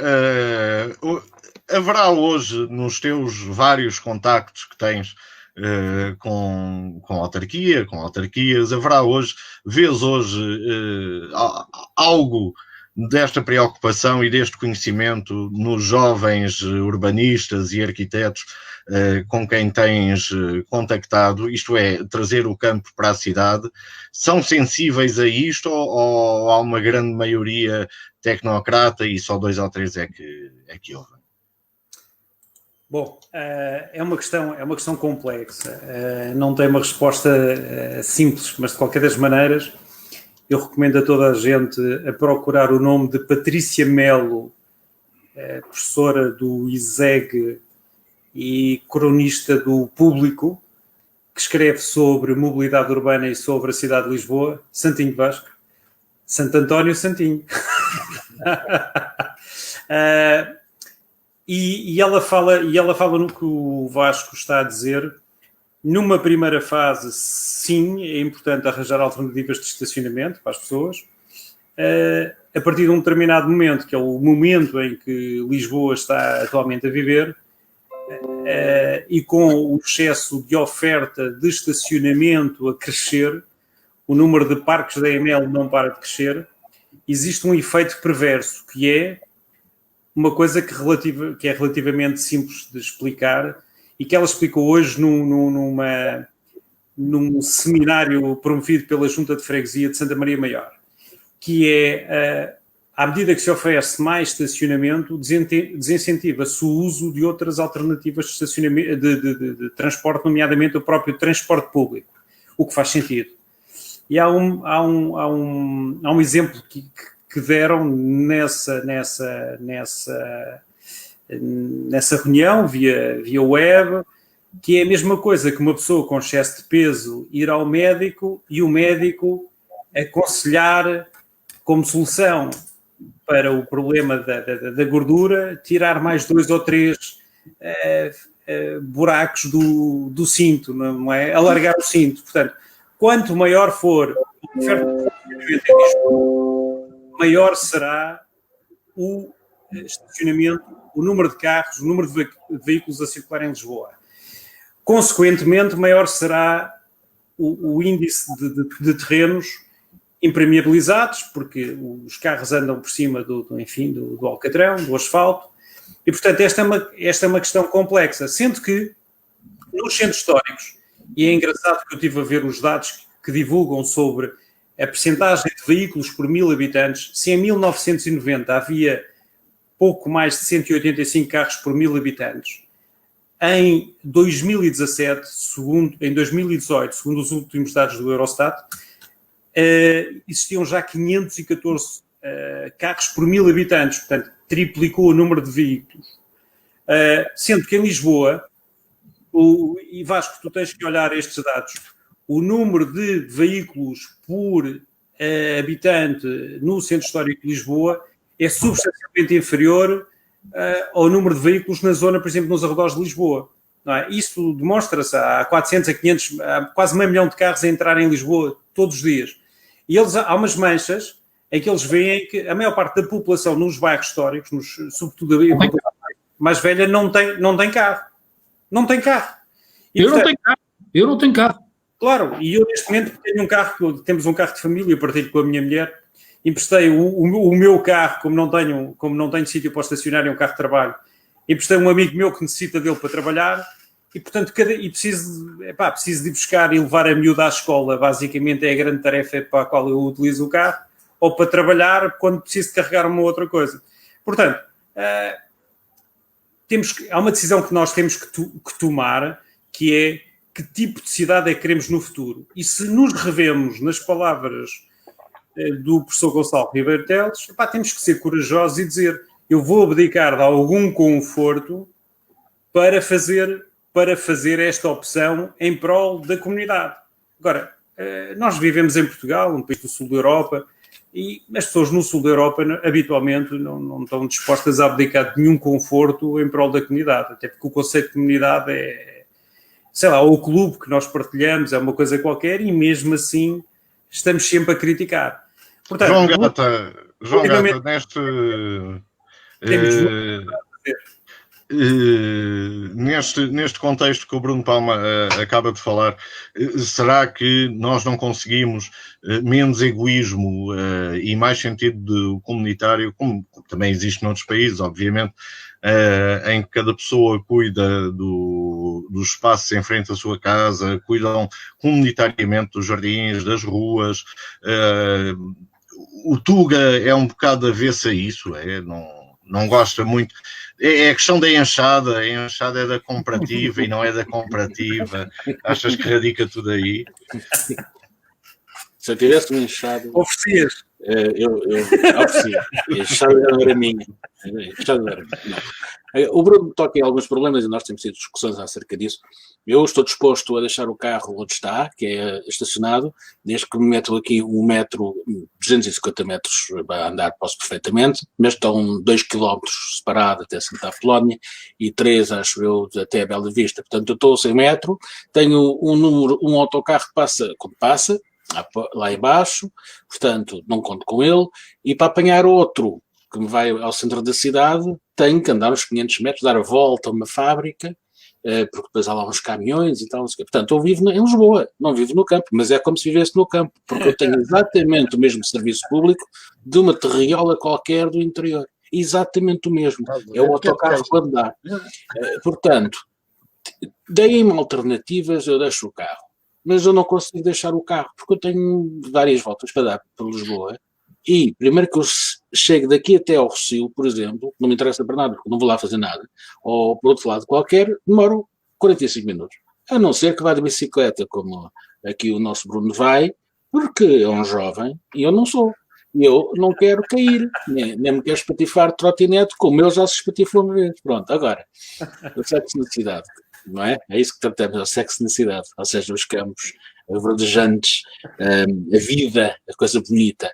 haverá hoje, nos teus vários contactos que tens com autarquias, vês hoje algo desta preocupação e deste conhecimento nos jovens urbanistas e arquitetos com quem tens contactado, isto é, trazer o campo para a cidade? São sensíveis a isto ou há uma grande maioria tecnocrata e só 2 ou 3 é que ouvem? Bom, é uma questão complexa, não tem uma resposta simples, mas de qualquer das maneiras eu recomendo a toda a gente a procurar o nome de Patrícia Melo, professora do ISEG e cronista do Público, que escreve sobre mobilidade urbana e sobre a cidade de Lisboa, Santinho Vasco, Santo António Santinho. E ela fala no que o Vasco está a dizer. Numa primeira fase, sim, é importante arranjar alternativas de estacionamento para as pessoas. A partir de um determinado momento, que é o momento em que Lisboa está atualmente a viver, e com o excesso de oferta de estacionamento a crescer, o número de parques da EML não para de crescer, existe um efeito perverso, que é uma coisa que é relativamente simples de explicar e que ela explicou hoje num seminário promovido pela Junta de Freguesia de Santa Maria Maior, que é, à medida que se oferece mais estacionamento, desincentiva-se o uso de outras alternativas de estacionamento, de transporte, nomeadamente o próprio transporte público, o que faz sentido. E há um exemplo que deram nessa reunião, via web, que é a mesma coisa que uma pessoa com excesso de peso ir ao médico e o médico aconselhar como solução para o problema da gordura, tirar mais 2 ou 3 buracos do cinto, não é? Alargar o cinto. Portanto, quanto maior for a oferta de estacionamento em Lisboa, maior será o estacionamento, o número de carros, o número de veículos a circular em Lisboa. Consequentemente, maior será o índice de terrenos impermeabilizados, porque os carros andam por cima do alcatrão, do asfalto, e, portanto, esta é uma questão complexa, sendo que nos centros históricos, e é engraçado que eu estive a ver os dados que divulgam sobre a percentagem de veículos por 1000 habitantes, se em 1990 havia pouco mais de 185 carros por 1000 habitantes, em 2017, em 2018, segundo os últimos dados do Eurostat, existiam já 514 carros por 1000 habitantes, portanto, triplicou o número de veículos. Sendo que em Lisboa, e Vasco, tu tens que olhar estes dados, o número de veículos por habitante no Centro Histórico de Lisboa é substancialmente inferior ao número de veículos na zona, por exemplo, nos arredores de Lisboa. Não é? Isso demonstra-se, há 400 a 500, há quase meio milhão de carros a entrar em Lisboa todos os dias. E há umas manchas em que eles veem que a maior parte da população nos bairros históricos, sobretudo a população mais velha, não tem carro. Não tem carro. E, eu não tenho carro. Claro, e eu neste momento tenho um carro, temos um carro de família, eu partilho com a minha mulher, emprestei o meu carro, como não tenho sítio para estacionar, é um carro de trabalho, emprestei um amigo meu que necessita dele para trabalhar, e portanto, preciso de ir buscar e levar a miúda à escola, basicamente é a grande tarefa para a qual eu utilizo o carro, ou para trabalhar quando preciso de carregar uma outra coisa. Portanto, há uma decisão que nós temos que tomar, que é que tipo de cidade é que queremos no futuro. E se nos revemos nas palavras do professor Gonçalo Ribeiro Teles, temos que ser corajosos e dizer, eu vou abdicar de algum conforto para fazer esta opção em prol da comunidade. Agora, nós vivemos em Portugal, um país do sul da Europa, e as pessoas no sul da Europa habitualmente não estão dispostas a abdicar de nenhum conforto em prol da comunidade, até porque o conceito de comunidade é, sei lá, o clube que nós partilhamos, é uma coisa qualquer, e mesmo assim estamos sempre a criticar. Portanto, João Gata, neste contexto que o Bruno Palma acaba de falar, será que nós não conseguimos menos egoísmo e mais sentido comunitário, como também existe noutros países, obviamente, em que cada pessoa cuida dos espaços em frente à sua casa, cuidam comunitariamente dos jardins, das ruas. O Tuga é um bocado avesso a isso, não gosta muito. É a questão da enxada, a enxada é da comparativa e não é da comparativa. Achas que radica tudo aí? Se eu tivesse uma enxada... Oferecias? Eu oferecia. A enxada não era minha. A enxada não era minha. O Bruno toca em alguns problemas e nós temos tido discussões acerca disso. Eu estou disposto a deixar o carro onde está, que é estacionado, desde que me meto aqui 250 metros a andar, posso perfeitamente, mas estão 2 km separado até Santa Apolónia e 3, acho eu, até a Bela Vista. Portanto, eu estou a 100 metros, tenho um autocarro que passa quando passa, lá embaixo, portanto, não conto com ele, e para apanhar outro que me vai ao centro da cidade, tenho que andar uns 500 metros, dar a volta a uma fábrica, porque depois há lá uns caminhões e tal. Portanto, eu vivo em Lisboa, não vivo no campo, mas é como se vivesse no campo, porque eu tenho exatamente o mesmo serviço público de uma terriola qualquer do interior. Exatamente o mesmo. É o autocarro quando dá. Portanto, deem-me alternativas, eu deixo o carro. Mas eu não consigo deixar o carro, porque eu tenho várias voltas para dar para Lisboa. E, primeiro que eu chego daqui até ao Rossio, por exemplo, não me interessa para nada, porque não vou lá fazer nada, ou por outro lado qualquer, demoro 45 minutos. A não ser que vá de bicicleta, como aqui o nosso Bruno vai, porque é um jovem e eu não sou. E eu não quero cair, nem me quero espatifar de trotinete, como ele já se espatifou uma vez. Pronto, agora, o sexo na cidade, não é? É isso que tratamos, é o sexo na cidade, ou seja, os campos verdejantes, a vida, a coisa bonita.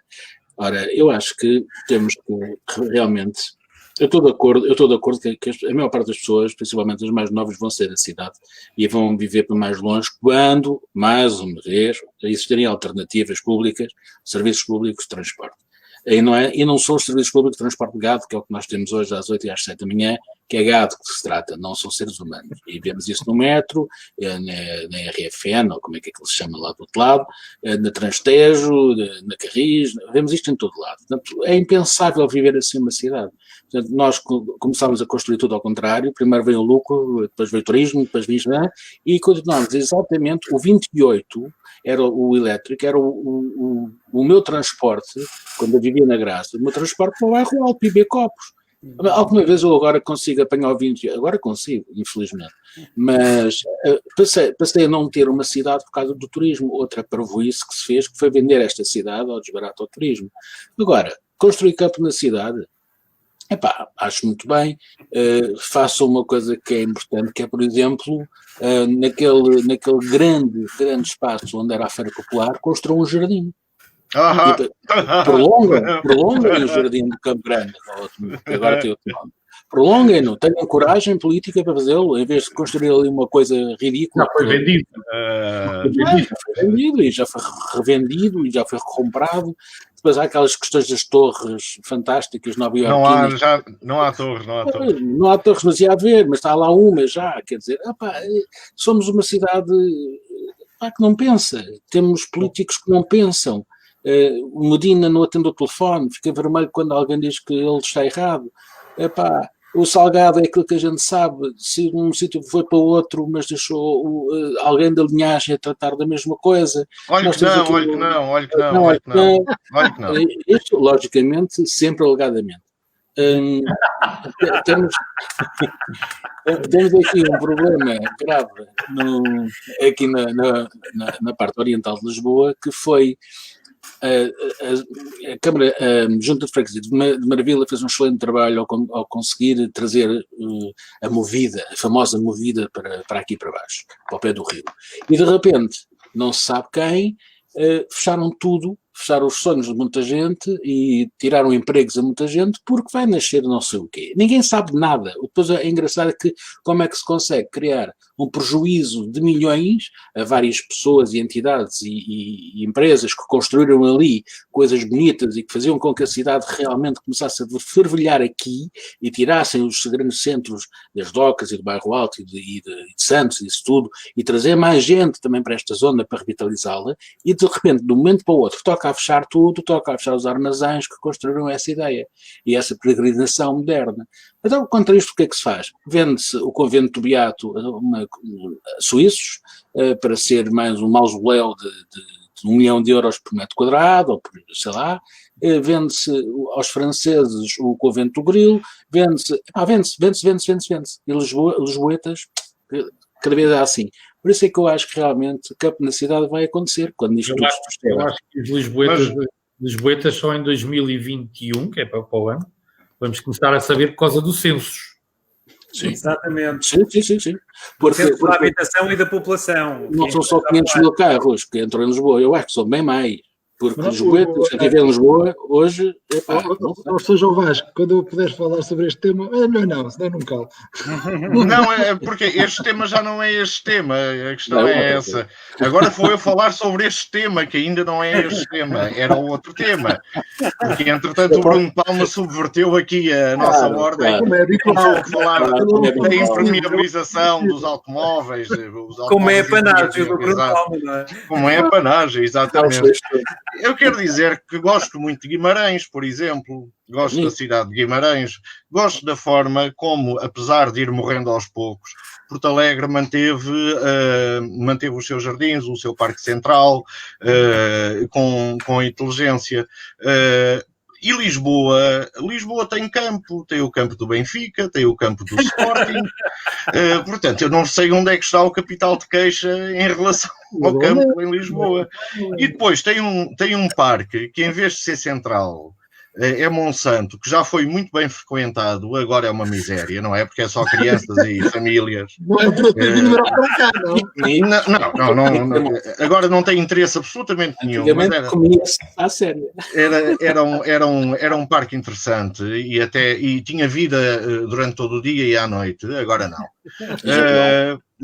Ora, eu acho que temos que realmente... Eu estou de acordo que a maior parte das pessoas, principalmente as mais novas, vão sair da cidade e vão viver para mais longe quando, mais uma vez, existirem alternativas públicas, serviços públicos de transporte. E não são os serviços públicos de transporte de gado, que é o que nós temos hoje às 8 e às 7 da manhã, que é gado que se trata, não são seres humanos. E vemos isso no metro, na RFN, ou como é que ele se chama lá do outro lado, na Transtejo, na Carris, vemos isto em todo lado. Portanto, é impensável viver assim uma cidade. Portanto, nós começámos a construir tudo ao contrário, primeiro veio o lucro, depois veio o turismo, depois veio e continuamos exatamente, o 28 era o elétrico, era o meu transporte, quando eu vivia na Graça, o meu transporte para o bairro Alto, e Copos. Alguma vez eu agora consigo apanhar o 20, agora consigo, infelizmente, mas passei a não ter uma cidade por causa do turismo. Outra parvoíce que se fez, que foi vender esta cidade ao desbarato ao turismo. Agora, construir campo na cidade, acho muito bem. Façam uma coisa que é importante, que é, por exemplo, naquele grande espaço onde era a Feira Popular, construam um jardim. Prolonguem o jardim do Campo Grande, agora tem outro nome. Prolonguem-no, tenham coragem política para fazê-lo, em vez de construir ali uma coisa ridícula. Já foi vendido. Já foi vendido, e já foi revendido, e já foi recomprado. Depois há aquelas questões das torres fantásticas nova-iorquinas. Não há torres. Não há torres, mas ia haver, mas está lá uma já, quer dizer, somos uma cidade que não pensa, temos políticos que não pensam. O Medina não atende o telefone, fica vermelho quando alguém diz que ele está errado. O salgado é aquilo que a gente sabe, se um sítio foi para o outro, mas deixou alguém da linhagem a tratar da mesma coisa. Olha que não, olha que não. Isto, logicamente, sempre alegadamente. Temos aqui um problema grave aqui na parte oriental de Lisboa, que foi a Câmara, a Junta de Freguesia de Maravilha fez um excelente trabalho ao conseguir trazer a movida, a famosa movida para aqui para baixo, para o pé do rio. E de repente, não se sabe quem, fecharam tudo, fecharam os sonhos de muita gente e tiraram empregos a muita gente porque vai nascer não sei o quê. Ninguém sabe nada. Depois é engraçado que como é que se consegue criar um prejuízo de milhões a várias pessoas e entidades e empresas que construíram ali coisas bonitas e que faziam com que a cidade realmente começasse a fervilhar aqui e tirassem os grandes centros das Docas e do Bairro Alto e de Santos e isso tudo e trazer mais gente também para esta zona para revitalizá-la e de repente, de um momento para o outro, toca a fechar tudo, toca a fechar os armazéns que construíram essa ideia e essa peregrinação moderna. Então, contra isto, o que é que se faz? Vende-se o convento do Beato a suíços para ser mais um mausoléu de 1 milhão de euros por metro quadrado, ou por, sei lá, vende-se aos franceses o convento do Grilo, vende-se. E Lisboetas, cada vez é assim. Por isso é que eu acho que realmente Campo na cidade vai acontecer quando isto tudo se Eu acho que os Lisboetas só em 2021, que é para o ano, vamos começar a saber por causa dos censos. Sim. Exatamente. Sim. Porque da habitação e da população. Não são só 500 mil carros que entram em Lisboa, eu acho que são bem mais. Porque Lisboetas, quem vive em Lisboa, hoje... Ou seja, o Vasco, quando eu puder falar sobre este tema, é melhor não, senão não calo. Não, é porque este tema já não é este tema, a questão é essa. Agora vou eu falar sobre este tema, que ainda não é este tema, era o outro tema. Porque, entretanto, o Bruno Palma subverteu aqui a nossa ordem. E começou a falar da impermeabilização dos automóveis. Como é a panagem do Bruno Palma, não é? Como é a panagem, exatamente. Eu quero dizer que gosto muito de Guimarães, por exemplo. Gosto da cidade de Guimarães. Gosto da forma como, apesar de ir morrendo aos poucos, Porto Alegre manteve os seus jardins, o seu parque central, com inteligência. E Lisboa tem campo, tem o campo do Benfica, tem o campo do Sporting. Portanto, eu não sei onde é que está o capital de queixa em relação ao campo em Lisboa. E depois tem um parque que, em vez de ser central, é Monsanto, que já foi muito bem frequentado, agora é uma miséria, não é? Porque é só crianças e famílias. Não é para ter vindo para cá, não. Agora não tem interesse absolutamente nenhum. Era um parque interessante e tinha vida durante todo o dia e à noite, agora não.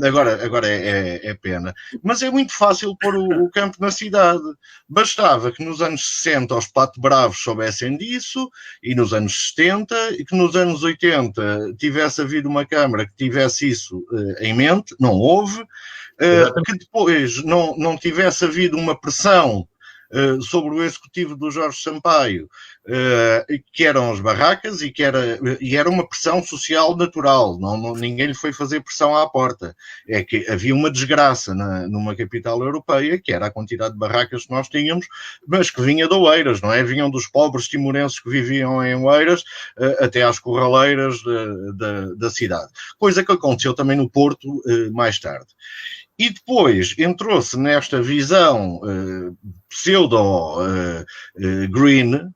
Agora é pena. Mas é muito fácil pôr o campo na cidade. Bastava que nos anos 60 os Pato Bravos soubessem disso, e nos anos 70, e que nos anos 80 tivesse havido uma Câmara que tivesse isso em mente, não houve, que depois não tivesse havido uma pressão sobre o executivo do Jorge Sampaio, que eram as barracas e era uma pressão social natural, ninguém lhe foi fazer pressão à porta. É que havia uma desgraça numa capital europeia, que era a quantidade de barracas que nós tínhamos, mas que vinha de Oeiras, não é? Vinham dos pobres timorenses que viviam em Oeiras até às corraleiras da cidade. Coisa que aconteceu também no Porto mais tarde. E depois entrou-se nesta visão pseudo-green,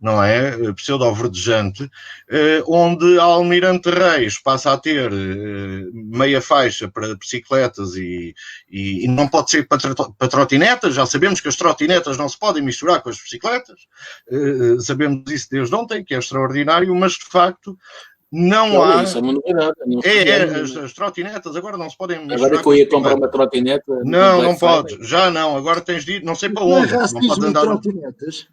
não é? Pseudo-verdejante, onde a Almirante Reis passa a ter meia faixa para bicicletas e não pode ser para trotinetas. Já sabemos que as trotinetas não se podem misturar com as bicicletas. Sabemos isso desde ontem, que é extraordinário, mas de facto... Não há. Isso é uma novidade. As trotinetas agora não se podem misturar. Agora que eu ia comprar uma trotineta. Não podes. Já não. Agora tens de ir, não sei para onde. Não pode andar. Trotinetas.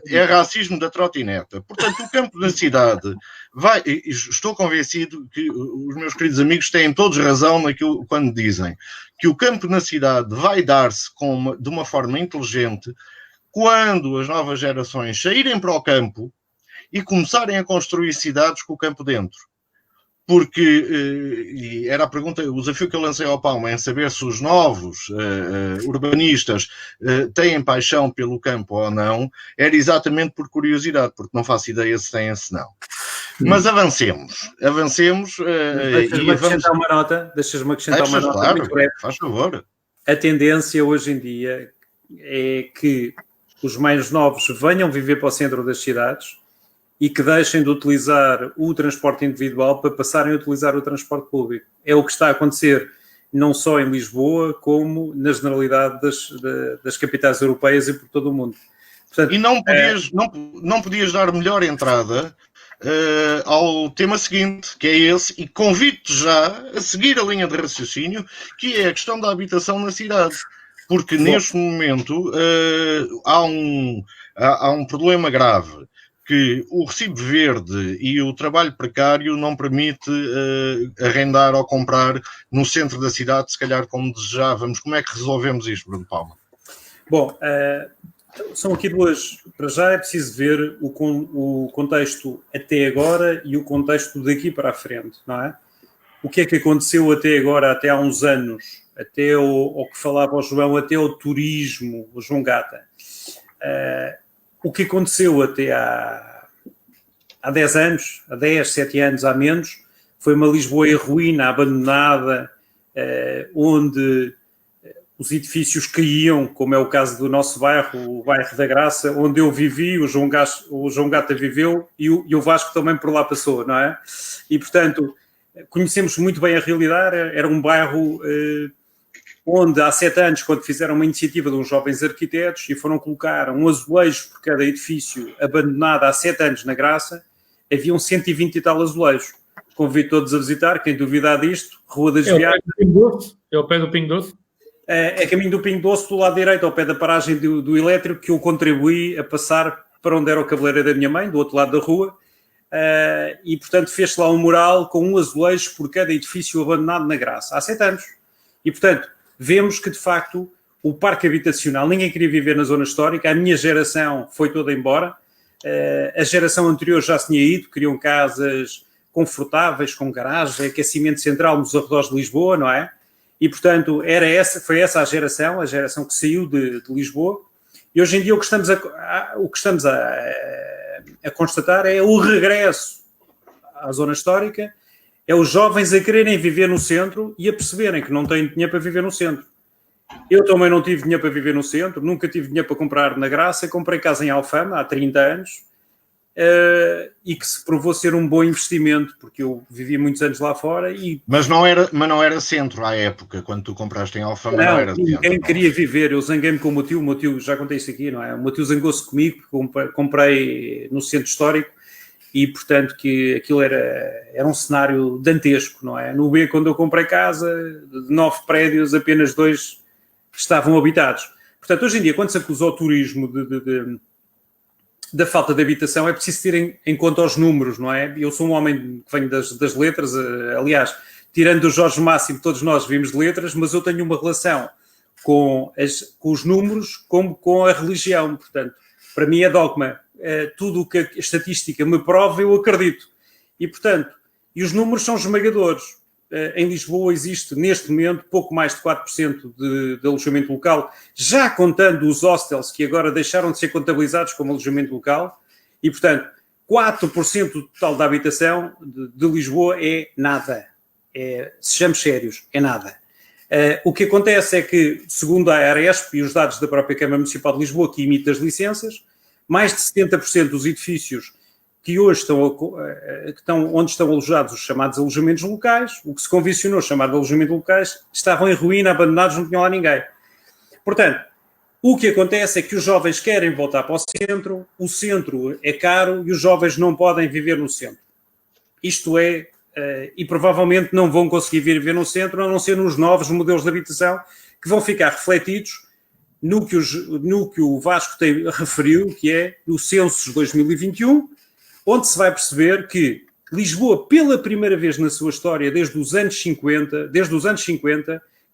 É racismo da trotineta. Portanto, o campo da cidade vai. Estou convencido que os meus queridos amigos têm todos razão naquilo quando dizem que o campo na cidade vai dar-se de uma forma inteligente quando as novas gerações saírem para o campo e começarem a construir cidades com o campo dentro. porque, e era a pergunta, o desafio que eu lancei ao Palma é saber se os novos urbanistas têm paixão pelo campo ou não, era exatamente por curiosidade, porque não faço ideia se têm, se não. Mas avancemos. Deixas-me acrescentar uma nota. Claro, muito breve. Faz favor. A tendência hoje em dia é que os mais novos venham viver para o centro das cidades e que deixem de utilizar o transporte individual para passarem a utilizar o transporte público. É o que está a acontecer não só em Lisboa, como na generalidade das capitais europeias e por todo o mundo. Portanto, e não podias dar melhor entrada ao tema seguinte, que é esse, e convido-te já a seguir a linha de raciocínio, que é a questão da habitação na cidade. Porque neste momento há um problema grave, que o recibo verde e o trabalho precário não permite arrendar ou comprar no centro da cidade, se calhar como desejávamos. Como é que resolvemos isto, Bruno Palma? Bom, são aqui duas. Para já é preciso ver o contexto até agora e o contexto daqui para a frente, não é? O que é que aconteceu até agora, até há uns anos, até o que falava o João, até o turismo, o João Gata. O que aconteceu até há 10 anos, há 10, 7 anos, há menos, foi uma Lisboa em ruína, abandonada, onde os edifícios caíam, como é o caso do nosso bairro, o bairro da Graça, onde eu vivi, o João Gata viveu e o Vasco também por lá passou, não é? E, portanto, conhecemos muito bem a realidade. Era um bairro onde há 7 anos, quando fizeram uma iniciativa de uns jovens arquitetos e foram colocar um azulejo por cada edifício abandonado há 7 anos na Graça, haviam 120 e tal azulejos. Convido todos a visitar, quem duvidar disto, Rua das Viagens. É o pé do Pingo Doce? É caminho do Pingo Doce, do lado direito, ao pé da paragem do elétrico, que eu contribuí a passar para onde era o cabeleireiro da minha mãe, do outro lado da rua. E, portanto, fez-se lá um mural com um azulejo por cada edifício abandonado na Graça, há 7 anos. E, portanto, vemos que, de facto, o parque habitacional, ninguém queria viver na zona histórica, a minha geração foi toda embora, a geração anterior já se tinha ido, queriam casas confortáveis, com garagem, aquecimento central nos arredores de Lisboa, não é? E, portanto, foi essa a geração que saiu de Lisboa. E hoje em dia o que estamos a constatar é o regresso à zona histórica, é os jovens a quererem viver no centro e a perceberem que não têm dinheiro para viver no centro. Eu também não tive dinheiro para viver no centro, nunca tive dinheiro para comprar na Graça, comprei casa em Alfama há 30 anos e que se provou ser um bom investimento, porque eu vivi muitos anos lá fora e... Mas não era centro à época, quando tu compraste em Alfama, não era centro. Ninguém queria viver, eu zanguei-me com o meu tio, já contei isso aqui, não é? O meu tio zangou-se comigo, porque comprei no centro histórico e, portanto, que aquilo era um cenário dantesco, não é? No B, quando eu comprei casa, de 9 prédios, apenas 2 estavam habitados. Portanto, hoje em dia, quando se acusa o turismo da falta de habitação, é preciso ter em conta os números, não é? Eu sou um homem que venho das letras, aliás, tirando o Jorge Máximo, todos nós vimos de letras, mas eu tenho uma relação com os números como com a religião. Portanto, para mim é dogma. Tudo o que a estatística me prova, eu acredito. E, portanto, os números são esmagadores. Em Lisboa existe, neste momento, pouco mais de 4% de alojamento local, já contando os hostels, que agora deixaram de ser contabilizados como alojamento local. E, portanto, 4% do total da habitação de Lisboa é nada. Sejamos sérios, é nada. O que acontece é que, segundo a Aresp e os dados da própria Câmara Municipal de Lisboa, que emite as licenças, mais de 70% dos edifícios que hoje onde estão alojados os chamados alojamentos locais, o que se convencionou chamado alojamento locais, estavam em ruína, abandonados, não tinham lá ninguém. Portanto, o que acontece é que os jovens querem voltar para o centro é caro e os jovens não podem viver no centro. Isto é, e provavelmente não vão conseguir viver no centro, a não ser nos novos modelos de habitação, que vão ficar refletidos no que o Vasco referiu, que é o Census 2021, onde se vai perceber que Lisboa, pela primeira vez na sua história, desde os anos 50,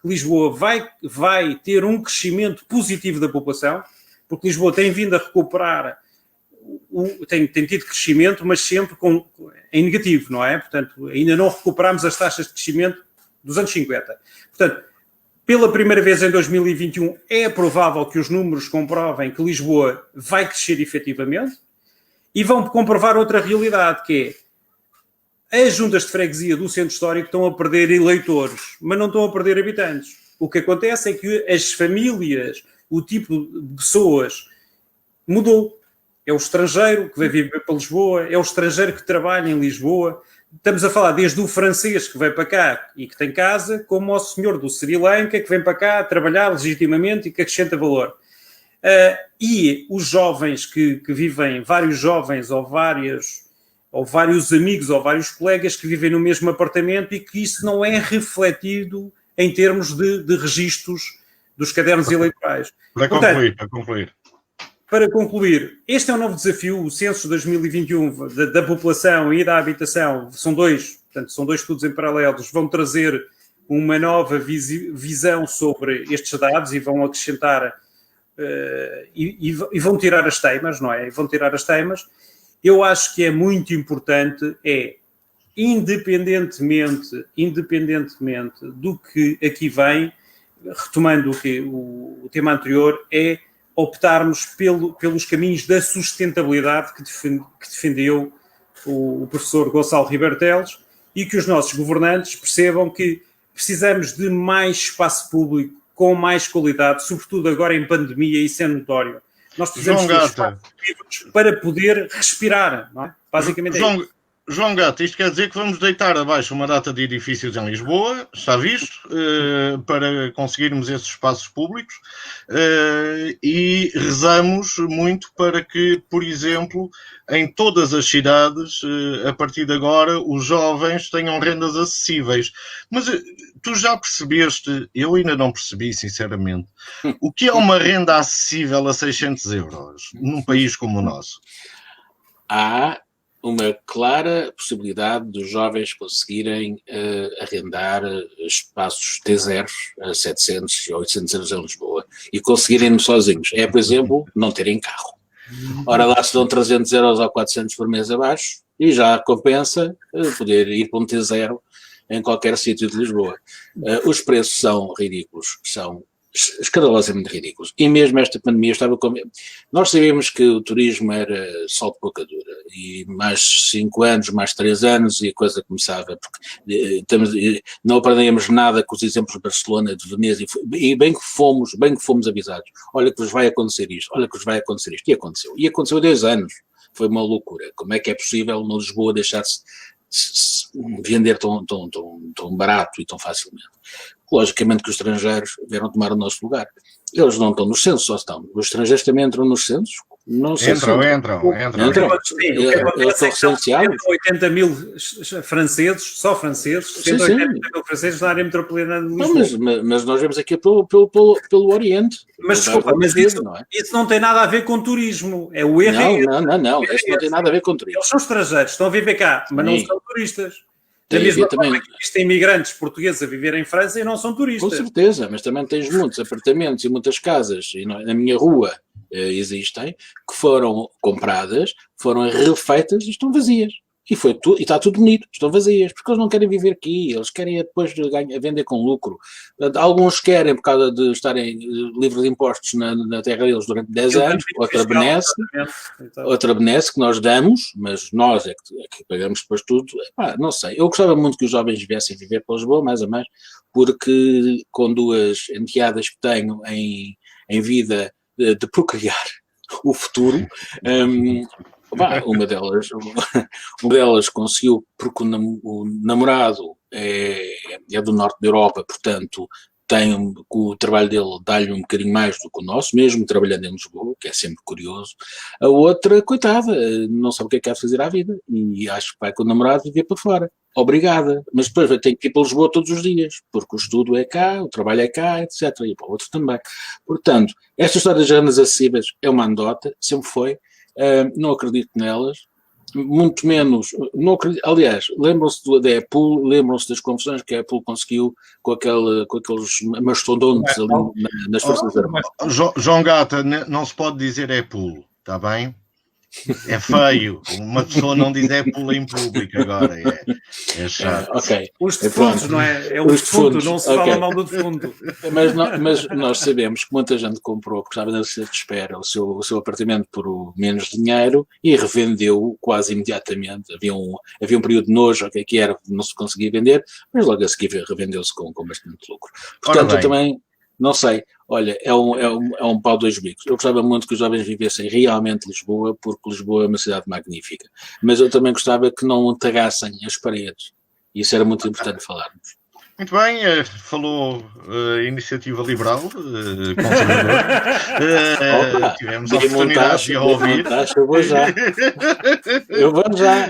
Lisboa vai ter um crescimento positivo da população, porque Lisboa tem vindo a recuperar tem tido crescimento, mas sempre em negativo, não é? Portanto, ainda não recuperamos as taxas de crescimento dos anos 50. Portanto, pela primeira vez em 2021 é provável que os números comprovem que Lisboa vai crescer efetivamente e vão comprovar outra realidade, que é as juntas de freguesia do centro histórico estão a perder eleitores, mas não estão a perder habitantes. O que acontece é que as famílias, o tipo de pessoas mudou. É o estrangeiro que vai viver para Lisboa, é o estrangeiro que trabalha em Lisboa. Estamos a falar desde o francês que vem para cá e que tem casa, como ao senhor do Sri Lanka que vem para cá trabalhar legitimamente e que acrescenta valor. E os jovens que vivem, vários jovens ou vários amigos ou vários colegas que vivem no mesmo apartamento e que isso não é refletido em termos de registros dos cadernos eleitorais. Para concluir, este é um novo desafio, o Censo 2021 da população e da habitação, são dois estudos em paralelo, vão trazer uma nova visão sobre estes dados e vão acrescentar e vão tirar as teimas, não é? Vão tirar as teimas. Eu acho que é muito importante, independentemente do que aqui vem, retomando o tema anterior, é optarmos pelos caminhos da sustentabilidade que defendeu o professor Gonçalo Ribeiro Teles e que os nossos governantes percebam que precisamos de mais espaço público com mais qualidade, sobretudo agora em pandemia, isso é notório. Nós precisamos de espaços vivos para poder respirar, não é? Basicamente é isso. João Gato, isto quer dizer que vamos deitar abaixo uma data de edifícios em Lisboa, está visto, para conseguirmos esses espaços públicos, e rezamos muito para que, por exemplo, em todas as cidades, a partir de agora, os jovens tenham rendas acessíveis. Mas tu já percebeste, eu ainda não percebi, sinceramente, o que é uma renda acessível a 600 euros num país como o nosso? Há uma clara possibilidade dos jovens conseguirem arrendar espaços T0 a 700 ou 800 euros em Lisboa e conseguirem sozinhos. É, por exemplo, não terem carro. Ora lá se dão 300 euros ou 400 por mês abaixo e já compensa poder ir para um T0 em qualquer sítio de Lisboa. Os preços são ridículos, são escandalosamente ridículos. E mesmo esta pandemia estava com... Nós sabíamos que o turismo era só de pouca dura e mais 5 anos, mais 3 anos e a coisa começava, porque não aprendemos nada com os exemplos de Barcelona, de Veneza e bem que fomos avisados. Olha que vos vai acontecer isto, olha que vos vai acontecer isto. E aconteceu há 10 anos. Foi uma loucura. Como é que é possível no Lisboa deixar-se vender tão barato e tão facilmente? Logicamente que os estrangeiros vieram tomar o nosso lugar. Eles não estão nos censos, só estão. Os estrangeiros também entram nos censos? Não sei. Entram. Eles são recenseados. 80 mil franceses, só franceses, 180 mil franceses na área metropolitana de Lisboa. Mas nós vemos aqui pelo Oriente. Mas desculpa, isso não tem nada a ver com turismo. É o erro. Não. Isso não tem nada a ver com turismo. Eles são estrangeiros, estão a viver cá, mas não são turistas. Da mesma forma que existem imigrantes portugueses a viver em França e não são turistas. Com certeza, mas também tens muitos apartamentos e muitas casas, e na minha rua existem, que foram compradas, foram refeitas e estão vazias. E está tudo bonito, estão vazias, porque eles não querem viver aqui, eles querem depois vender com lucro. Alguns querem por causa de estarem livres de impostos na terra deles durante 10 anos, outra benesse que nós damos, mas nós é que pagamos depois tudo. Não sei, eu gostava muito que os jovens viessem viver para Lisboa, mais ou menos, porque com 2 enteadas que tenho em vida de procriar o futuro, uma delas conseguiu, porque o namorado é do norte da Europa, portanto o trabalho dele dá-lhe um bocadinho mais do que o nosso, mesmo trabalhando em Lisboa, que é sempre curioso. A outra, coitada, não sabe o que é que quer fazer à vida e acho que vai com o namorado viver para fora. Obrigada, mas depois vai ter que ir para Lisboa todos os dias, porque o estudo é cá, o trabalho é cá, etc. E para o outro também. Portanto, esta história das rendas acessíveis é uma anedota, sempre foi. Não acredito nelas, muito menos, não acredito, aliás, lembram-se da Apple, lembram-se das confusões que a Apple conseguiu com aqueles mastodontes ali nas Forças Armadas. João Gata, não se pode dizer Apple, está bem? É feio. Uma pessoa não diz pula em público agora. É chato. Ok. Os defuntos, não é? É o defunto, não se fala mal do defunto. Mas nós sabemos que muita gente comprou, porque estava na lista de espera, o seu apartamento por menos dinheiro e revendeu quase imediatamente. Havia um período de nojo, que era, não se conseguia vender, mas logo a seguir revendeu-se com bastante lucro. Portanto, eu também, não sei, olha, é um pau dois bicos. Eu gostava muito que os jovens vivessem realmente Lisboa, porque Lisboa é uma cidade magnífica. Mas eu também gostava que não tagassem as paredes. Isso era muito importante falarmos. Muito bem, falou a Iniciativa Liberal, conservadora. Tivemos a oportunidade de ouvir. Eu vou já.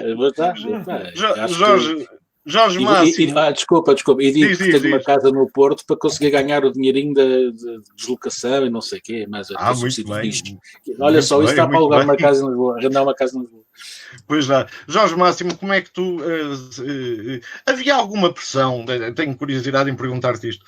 Jorge Máximo. Desculpa. E digo que tenho uma casa no Porto para conseguir ganhar o dinheirinho de deslocação e não sei o quê. Mas muito bem. Olha só, isso está para alugar uma casa em Lisboa, arrendar uma casa em Lisboa. Pois já. Jorge Máximo, como é que tu... havia alguma pressão, tenho curiosidade em perguntar-te isto,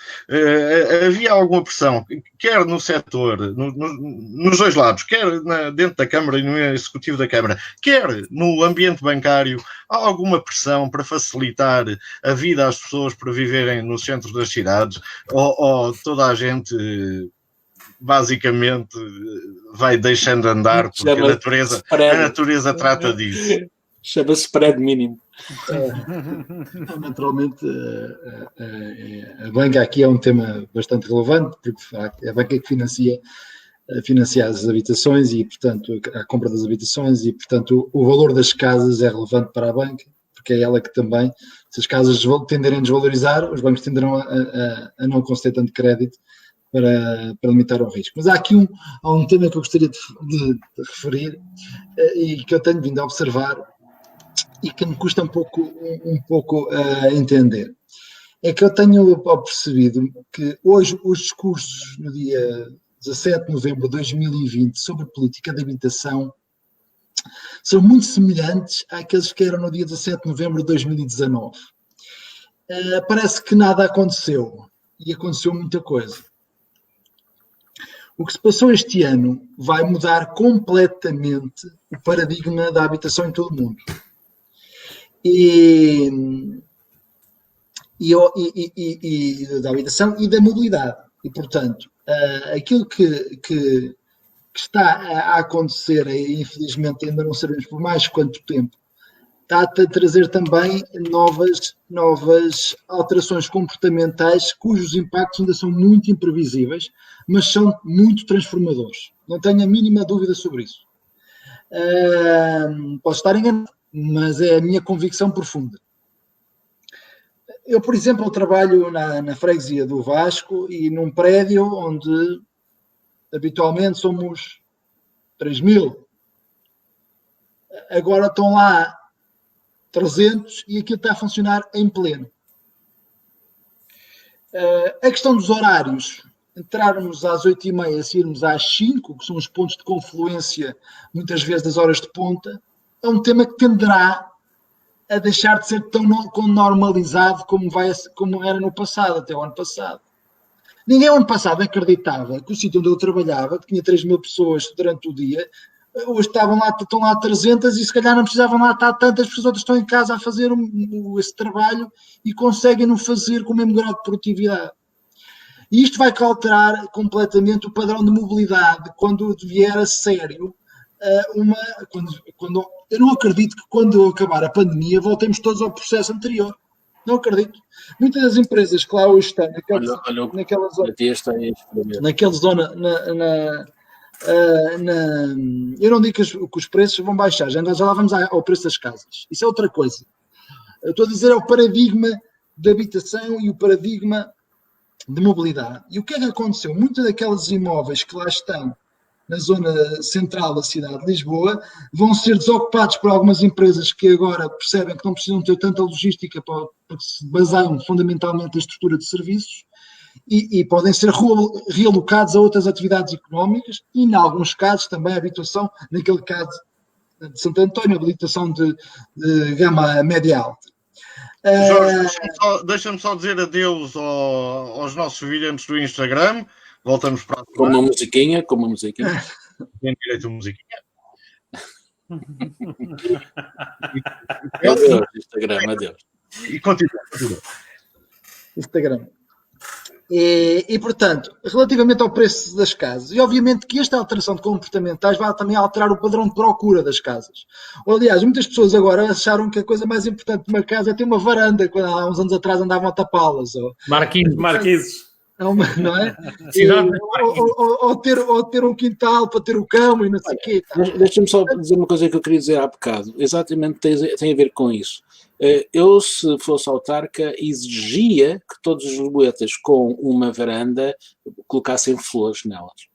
havia alguma pressão, quer no setor, nos dois lados, quer dentro da Câmara e no Executivo da Câmara, quer no ambiente bancário, há alguma pressão para facilitar a vida às pessoas para viverem no centro das cidades, ou toda a gente... basicamente vai deixando andar porque a natureza trata disso. Chama-se spread mínimo. Naturalmente a banca aqui é um tema bastante relevante, porque de facto é a banca que financia as habitações e portanto a compra das habitações e portanto o valor das casas é relevante para a banca, porque é ela que também, se as casas tenderem a desvalorizar, os bancos tenderão a não conceder tanto crédito para limitar o risco. Mas há aqui um tema que eu gostaria de referir e que eu tenho vindo a observar e que me custa um pouco a entender. É que eu tenho percebido que hoje os discursos no dia 17 de novembro de 2020 sobre política de habitação são muito semelhantes àqueles que eram no dia 17 de novembro de 2019. Parece que nada aconteceu e aconteceu muita coisa. O que se passou este ano vai mudar completamente o paradigma da habitação em todo o mundo. E da habitação e da mobilidade. E, portanto, aquilo que está a acontecer, infelizmente ainda não sabemos por mais quanto tempo, está a trazer também novas alterações comportamentais cujos impactos ainda são muito imprevisíveis, mas são muito transformadores. Não tenho a mínima dúvida sobre isso. Posso estar enganado, mas é a minha convicção profunda. Eu, por exemplo, trabalho na freguesia do Vasco e num prédio onde habitualmente somos 3.000. Agora estão lá 300 e aquilo está a funcionar em pleno. A questão dos horários, entrarmos às 8h30, sairmos às 5, que são os pontos de confluência, muitas vezes das horas de ponta, é um tema que tenderá a deixar de ser tão normalizado como era no passado, até o ano passado. Ninguém ano passado acreditava que o sítio onde eu trabalhava, que tinha 3.000 pessoas durante o dia, hoje estão lá 300 e se calhar não precisavam lá estar tantas, porque as outras estão em casa a fazer esse trabalho e conseguem-no fazer com o mesmo grau de produtividade. E isto vai alterar completamente o padrão de mobilidade quando vier a sério. Eu não acredito que quando acabar a pandemia voltemos todos ao processo anterior. Não acredito. Muitas das empresas que lá hoje estão naquela zona, eu não digo que os preços vão baixar, já lá vamos ao preço das casas. Isso é outra coisa. Eu estou a dizer é o paradigma de habitação e o paradigma de mobilidade. E o que é que aconteceu? Muitos daqueles imóveis que lá estão na zona central da cidade de Lisboa vão ser desocupados por algumas empresas que agora percebem que não precisam ter tanta logística porque se baseiam fundamentalmente na estrutura de serviços e podem ser realocados a outras atividades económicas e, em alguns casos, também a habitação, naquele caso de Santo António, a habilitação de gama média-alta. Jorge, deixa-me só dizer adeus aos nossos videntes do Instagram. Voltamos para a com uma musiquinha. Tem direito a musiquinha. Adeus, Instagram, adeus. E continua. Instagram. E, portanto, relativamente ao preço das casas, e obviamente que esta alteração de comportamentais vai também alterar o padrão de procura das casas. Ou, aliás, muitas pessoas agora acharam que a coisa mais importante de uma casa é ter uma varanda, quando há uns anos atrás andavam a tapá-las. Marquises. Não é? Ou ter um quintal para ter o cão e não sei o quê. Deixa-me só dizer uma coisa que eu queria dizer há bocado. Exatamente tem a ver com isso. Eu, se fosse autarca, exigia que todos os lisboetas com uma varanda colocassem flores nelas.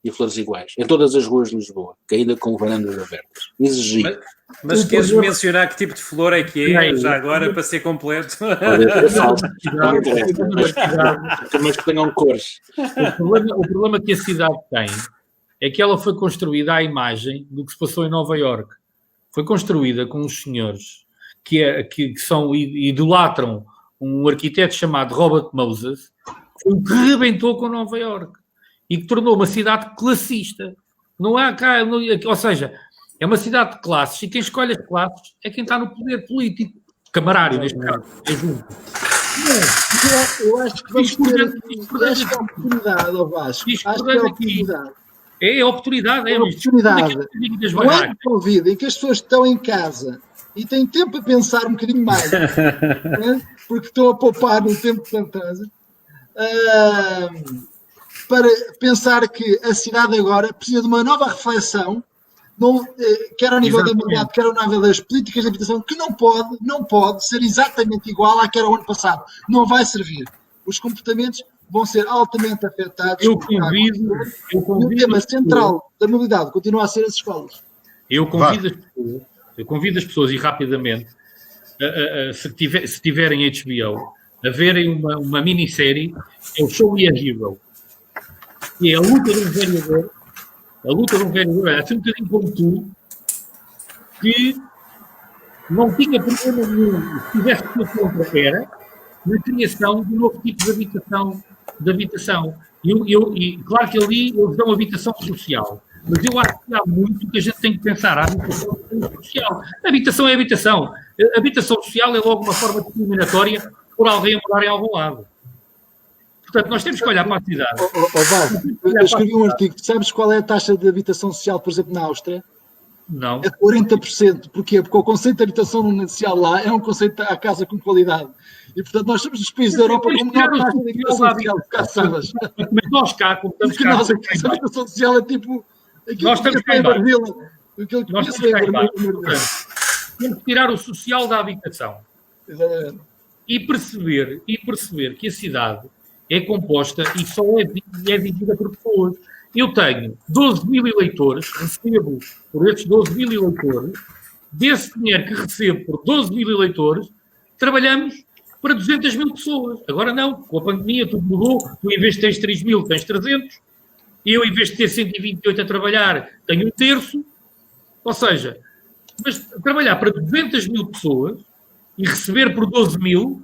E flores iguais. Em todas as ruas de Lisboa, que ainda com varandas abertas. Exigia. Mas queres mencionar que tipo de flor é que é, já agora, para ser completo? Pode ser falso. Mas que tenham cores. O problema que a cidade tem é que ela foi construída à imagem do que se passou em Nova Iorque. Foi construída com uns senhores que idolatram um arquiteto chamado Robert Moses, que rebentou com Nova Iorque e que tornou uma cidade classista. Não há cá, ou seja, é uma cidade de classes e quem escolhe as classes é quem está no poder político, camarário, neste caso, é junto. Eu acho que vamos ter esta oportunidade, ao Vasco. Acho que é a oportunidade. É a oportunidade. É a oportunidade. No ano de Covid, em que as pessoas estão em casa e têm tempo a pensar um bocadinho mais, né? Porque estão a poupar no tempo que estão em casa, para pensar que a cidade agora precisa de uma nova reflexão, quer ao nível da mobilidade, quer ao nível das políticas de habitação, que não pode ser exatamente igual à que era o ano passado. Não vai servir. Os comportamentos vão ser altamente afetados. Eu convido o tema central da mobilidade continua a ser as escolas. Eu convido as pessoas, e rapidamente, se tiverem HBO, a verem uma minissérie, é o Show Me a Hero, que é a luta de um vereador, é assim um bocadinho como tu, que não tinha problema nenhum, se tivesse que ser contra, na criação de um novo tipo de habitação. E claro que ali eles dão habitação social. Mas eu acho que há muito que a gente tem que pensar. A habitação social. A habitação é habitação. A habitação social é logo uma forma discriminatória por alguém a morar em algum lado. Portanto, nós temos que olhar para a cidade. Eu escrevi um artigo. Tu sabes qual é a taxa de habitação social, por exemplo, na Áustria? Não. É 40%. Porquê? Porque o conceito de habitação social lá é um conceito à casa com qualidade. E, portanto, nós somos os países da Europa com menor taxa de habitação social. Mas nós cá, como estamos cá... Nós aqui, a habitação social é tipo... Nós estamos cá em temos que tirar o social da habitação. Exatamente. E perceber que a cidade é composta e só é vivida por pessoas. Eu tenho 12 mil eleitores, recebo por esses 12 mil eleitores, desse dinheiro que recebo por 12 mil eleitores, trabalhamos para 200 mil pessoas. Agora não, com a pandemia tudo mudou, tu em vez de teres 3 mil, tens 300, eu em vez de ter 128 a trabalhar, tenho um terço, ou seja, mas trabalhar para 200 mil pessoas e receber por 12 mil,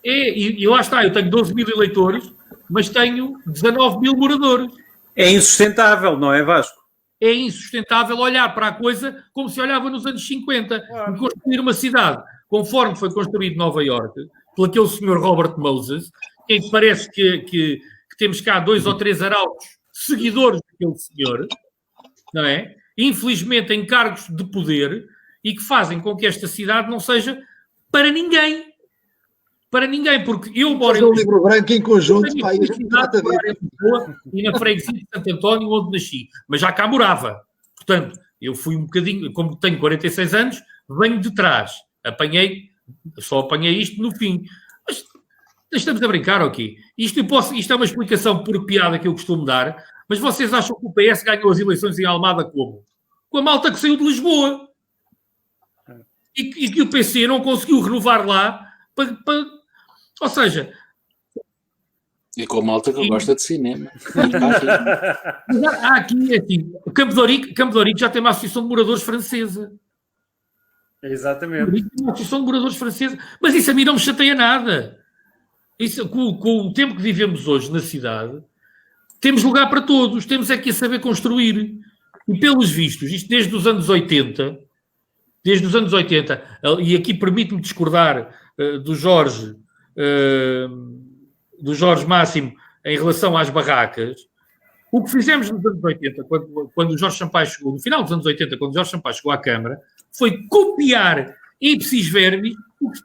e lá está, eu tenho 12 mil eleitores, mas tenho 19 mil moradores. É insustentável, não é, Vasco? É insustentável olhar para a coisa como se olhava nos anos 50. Claro. E construir uma cidade, conforme foi construído Nova Iorque, por aquele senhor Robert Moses, que parece que temos cá 2 ou 3 arautos seguidores daquele senhor, não é? Infelizmente em cargos de poder, e que fazem com que esta cidade não seja para ninguém. Para ninguém, porque eu moro em livro branco em conjunto, pai, e na freguesia de Santo António, onde nasci, mas já cá morava. Portanto, eu fui um bocadinho, como tenho 46 anos, venho de trás. Só apanhei isto no fim. Mas estamos a brincar, ok? Isto é uma explicação por piada que eu costumo dar, mas vocês acham que o PS ganhou as eleições em Almada como? Com a malta que saiu de Lisboa. E que o PC não conseguiu renovar lá ou seja... E com a malta que gosta de cinema. Há aqui, assim, o Campo de Ourique já tem uma associação de moradores francesa. Exatamente. Uma associação de moradores francesa. Mas isso a mim não me chateia nada. Isso, com o tempo que vivemos hoje na cidade, temos lugar para todos. Temos é que saber construir. E pelos vistos, isto desde os anos 80, e aqui permite-me discordar do Jorge Máximo em relação às barracas. O que fizemos nos anos 80, quando o Jorge Sampaio chegou, no final dos anos 80, quando o Jorge Sampaio chegou à Câmara, foi copiar ipsis verbis o que se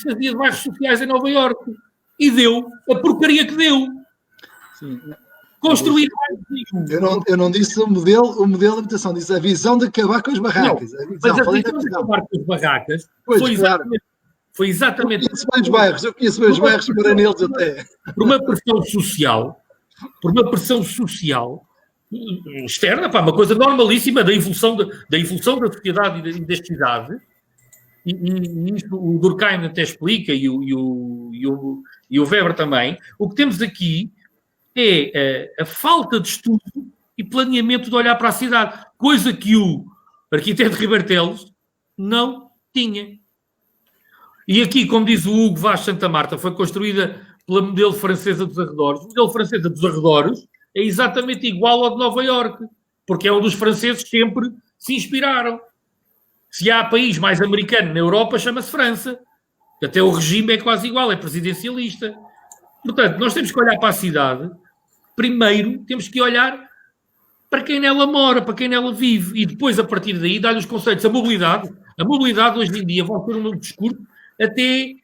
fazia de bairros sociais em Nova Iorque. E deu a porcaria que deu. Sim. Construir. Eu não disse o modelo de habitação, disse a visão de acabar com as barracas. Não, mas a visão de acabar com as barracas foi exatamente. Eu conheço bem os bairros, para neles até. Por uma pressão social externa, pá, uma coisa normalíssima da evolução da sociedade e da cidade. E isso o Durkheim até explica, e o Weber também. O que temos aqui é a falta de estudo e planeamento de olhar para a cidade, coisa que o arquiteto Ribeiro Teles não tinha. E aqui, como diz o Hugo Vaz Santa Marta, foi construída pela modelo francesa dos arredores. O modelo francesa dos arredores é exatamente igual ao de Nova Iorque, porque é onde os franceses sempre se inspiraram. Se há país mais americano na Europa, chama-se França. Até o regime é quase igual, é presidencialista. Portanto, nós temos que olhar para a cidade. Primeiro, temos que olhar para quem nela mora, para quem nela vive. E depois, a partir daí, dar-lhe os conceitos. A mobilidade hoje em dia vai ter um discurso até,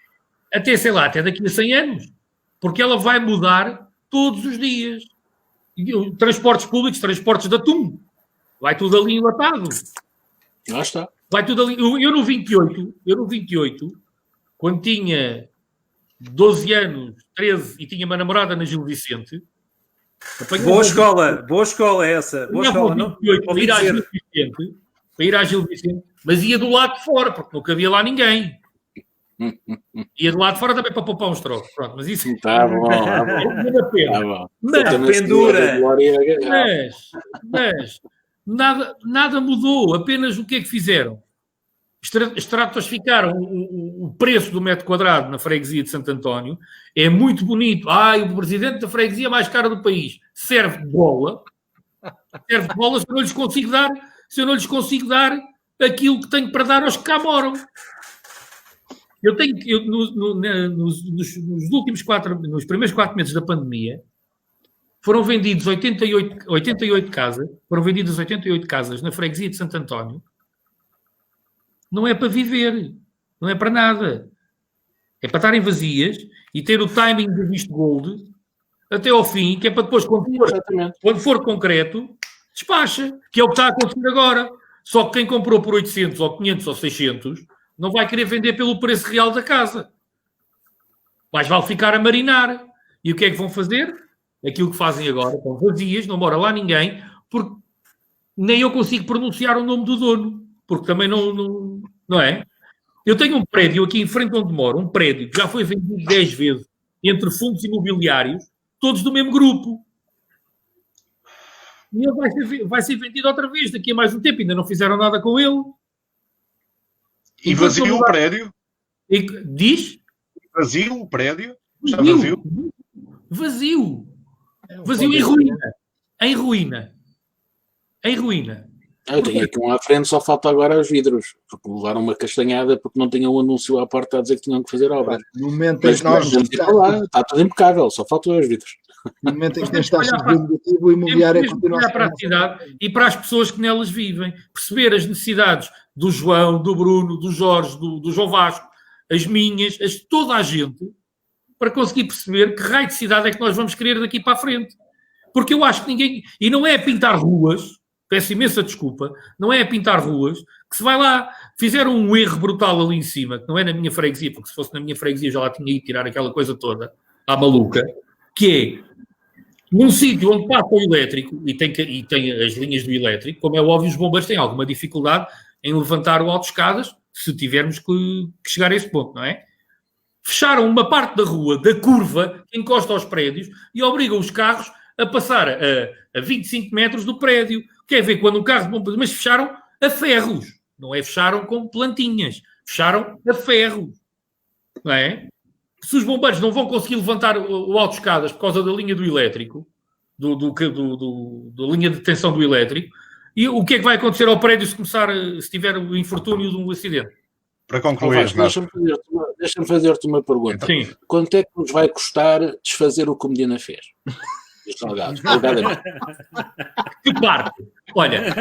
sei lá, até daqui a 100 anos. Porque ela vai mudar todos os dias. Transportes públicos, transportes de atum. Vai tudo ali enlatado. Lá está. Vai tudo ali. Eu no 28, quando tinha 12 anos, 13, e tinha uma namorada na Gil Vicente. Boa escola essa. Boa escola, não? Para ir à Gil Vicente, mas ia do lado de fora, porque não cabia lá ninguém. Ia do lado de fora também para poupar uns trocos. Pronto, mas isso está bom. Mas pendura. Mas nada mudou. Apenas o que é que fizeram? Estratosficaram o preço do metro quadrado na freguesia de Santo António. É muito bonito. O presidente da freguesia mais cara do país serve de bola se eu não lhes consigo dar aquilo que tenho para dar aos que cá moram. Nos primeiros 4 meses da pandemia, foram vendidos 88 casas, na freguesia de Santo António. Não é para viver, não é para nada. É para estarem vazias e ter o timing de visto gold até ao fim, que é para depois, quando for concreto, despacha, que é o que está a acontecer agora. Só que quem comprou por 800 ou 500 ou 600 não vai querer vender pelo preço real da casa. Mais vale ficar a marinar. E o que é que vão fazer? Aquilo que fazem agora, estão vazias, não mora lá ninguém, porque nem eu consigo pronunciar o nome do dono, porque também não é? Eu tenho um prédio aqui em frente onde moro, um prédio que já foi vendido 10 vezes entre fundos imobiliários, todos do mesmo grupo. E ele vai ser vendido outra vez daqui a mais um tempo, ainda não fizeram nada com ele. E vazio o prédio? Diz? Vazio o prédio? Está vazio? Vazio em ruína. Em ruína. Eu tenho aqui um à frente, só falta agora os vidros, porque levaram uma castanhada porque não tinham um anúncio à porta a dizer que tinham que fazer obras. No momento em que nós está tudo impecável, só faltam os vidros. No momento em que tens taxas de negativo, o imobiliário continua a para a cidade e para as pessoas que nelas vivem, perceber as necessidades do João, do Bruno, do Jorge, do João Vasco, as minhas, as de toda a gente, para conseguir perceber que raio de cidade é que nós vamos querer daqui para a frente. Porque eu acho que ninguém... E não é pintar ruas, peço imensa desculpa, não é pintar ruas, que se vai lá, fizeram um erro brutal ali em cima, que não é na minha freguesia, porque se fosse na minha freguesia eu já lá tinha ido tirar aquela coisa toda, à maluca, que é, num sítio onde passa o elétrico, e tem as linhas do elétrico, como é óbvio, os bombeiros têm alguma dificuldade em levantar o autoescadas, se tivermos que chegar a esse ponto, não é? Fecharam uma parte da rua, da curva, que encosta aos prédios, e obrigam os carros a passar a 25 metros do prédio. Quer ver, quando um carro de bombeiros... Mas fecharam a ferros. Não é fecharam com plantinhas. Fecharam a ferros. Não é? Se os bombeiros não vão conseguir levantar o autoescadas por causa da linha do elétrico, da linha de tensão do elétrico, E o que é que vai acontecer ao prédio se tiver o infortúnio de um acidente? Para concluir, deixa-me fazer-te uma pergunta. Sim. Quanto é que nos vai custar desfazer o que o Medina fez? Que parte? Olha,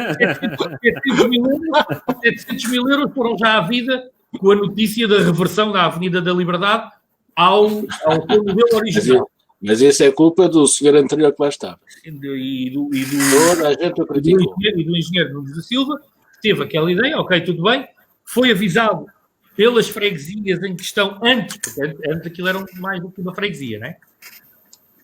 700 mil euros foram já à vida com a notícia da reversão da Avenida da Liberdade ao seu modelo original. Mas isso é culpa do senhor anterior que lá estava. Toda a gente criticou. E do engenheiro Nunes da Silva, que teve aquela ideia, ok, tudo bem, foi avisado pelas freguesias em questão antes, porque antes aquilo era mais do que uma freguesia, não é?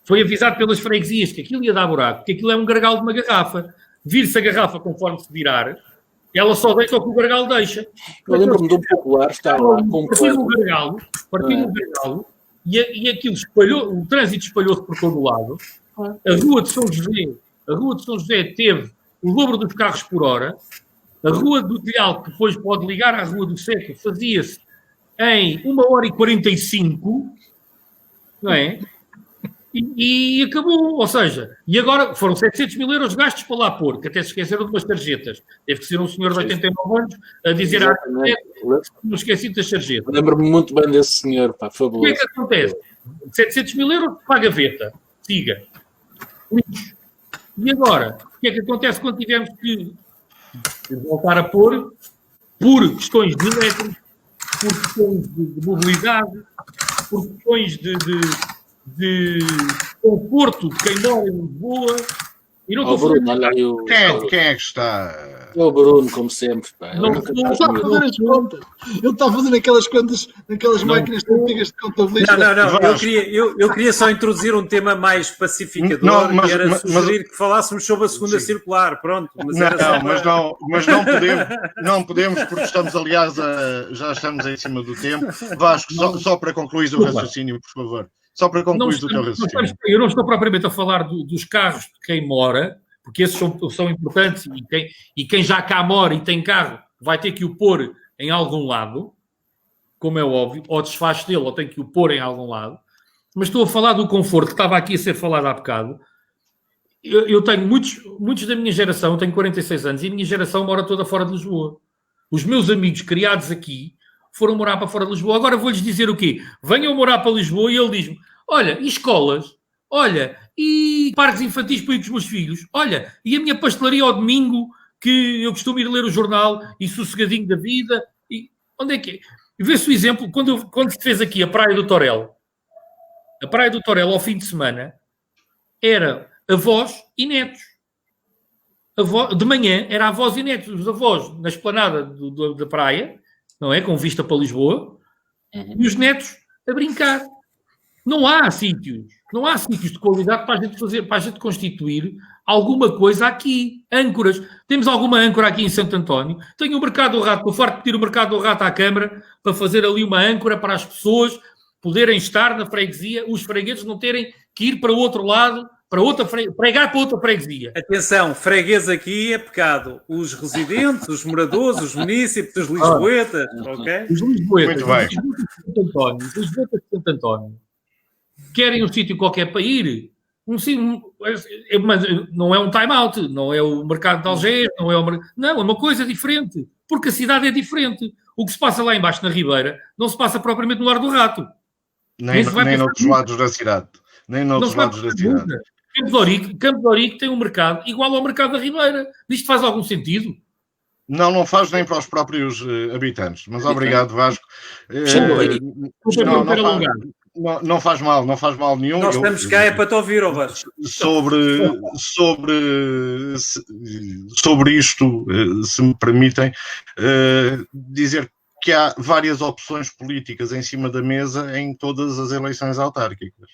Foi avisado pelas freguesias que aquilo ia dar buraco, que aquilo é um gargalo de uma garrafa. Vir-se a garrafa conforme se virar, ela só deixa o que o gargalo deixa. Eu lembro-me de um popular, está lá partiu no gargalo, e aquilo espalhou, o trânsito espalhou-se por todo o lado. A Rua de São José teve o dobro dos carros por hora. A Rua do Telhal, que depois pode ligar à Rua do Seco, fazia-se em 1h45, não é? E acabou, ou seja, e agora foram 700 mil euros gastos para lá pôr, que até se esqueceram de umas tarjetas. Deve ser um senhor de 89 anos a dizer não esqueci das tarjetas. Lembro-me muito bem desse senhor, pá, fabuloso. O que é que acontece? 700 mil euros para a gaveta, siga. Lixo. E agora, o que é que acontece quando tivermos que voltar a pôr por questões de elétricos, por questões de mobilidade, por questões de conforto de quem mora em Lisboa? E não estou Bruno, olha aí quem é que está? É o Bruno, como sempre. Pá. Ele está a fazer as contas. Ele está a fazer aquelas contas, naquelas máquinas antigas de contabilista. Não. Eu queria só introduzir um tema mais pacificador, que era sugerir que falássemos sobre a segunda circular. Pronto. Mas não podemos, porque estamos, aliás, já estamos em cima do tempo. Vasco, só para concluir o raciocínio, por favor. Só para concluir o teu raciocínio. Eu não estou propriamente a falar dos carros de quem mora, porque esses são importantes e quem já cá mora e tem carro vai ter que o pôr em algum lado, como é óbvio, ou desfaz dele ou tem que o pôr em algum lado. Mas estou a falar do conforto que estava aqui a ser falado há bocado. Eu tenho muitos da minha geração, eu tenho 46 anos e a minha geração mora toda fora de Lisboa. Os meus amigos criados aqui foram morar para fora de Lisboa. Agora vou-lhes dizer o quê? Venham morar para Lisboa e ele diz-me, olha, e escolas? Olha, e parques infantis para ir com os meus filhos? Olha, e a minha pastelaria ao domingo, que eu costumo ir ler o jornal e sossegadinho da vida? E onde é que é? E vê-se o exemplo, quando se fez aqui a Praia do Torel, ao fim de semana, era avós e netos. De manhã era avós e netos. Os avós na esplanada da praia, não é? Com vista para Lisboa, e os netos a brincar. Não há sítios de qualidade para a gente constituir alguma coisa aqui. Âncoras. Temos alguma âncora aqui em Santo António. Tenho o Mercado do Rato, estou farto de pedir o Mercado do Rato à Câmara para fazer ali uma âncora para as pessoas poderem estar na freguesia, os fregueses não terem que ir para o outro lado, pregar para outra freguesia. Atenção, freguês aqui é pecado. Os residentes, os moradores, os munícipes, os lisboetas, ok? Os lisboetas, Muito bem. Os lisboetas de Santo António querem um sítio qualquer para ir, mas não é um time-out, não é o mercado de Algés, não, é uma coisa diferente, porque a cidade é diferente. O que se passa lá embaixo na Ribeira não se passa propriamente no Lar do Rato. Nem noutros lados da cidade. Campo de Ourique tem um mercado igual ao mercado da Ribeira. Isto faz algum sentido? Não faz nem para os próprios habitantes. Mas obrigado, Vasco. Não faz mal nenhum. Nós estamos cá é para te ouvir, Vasco. Sobre isto, se me permitem, dizer que há várias opções políticas em cima da mesa em todas as eleições autárquicas.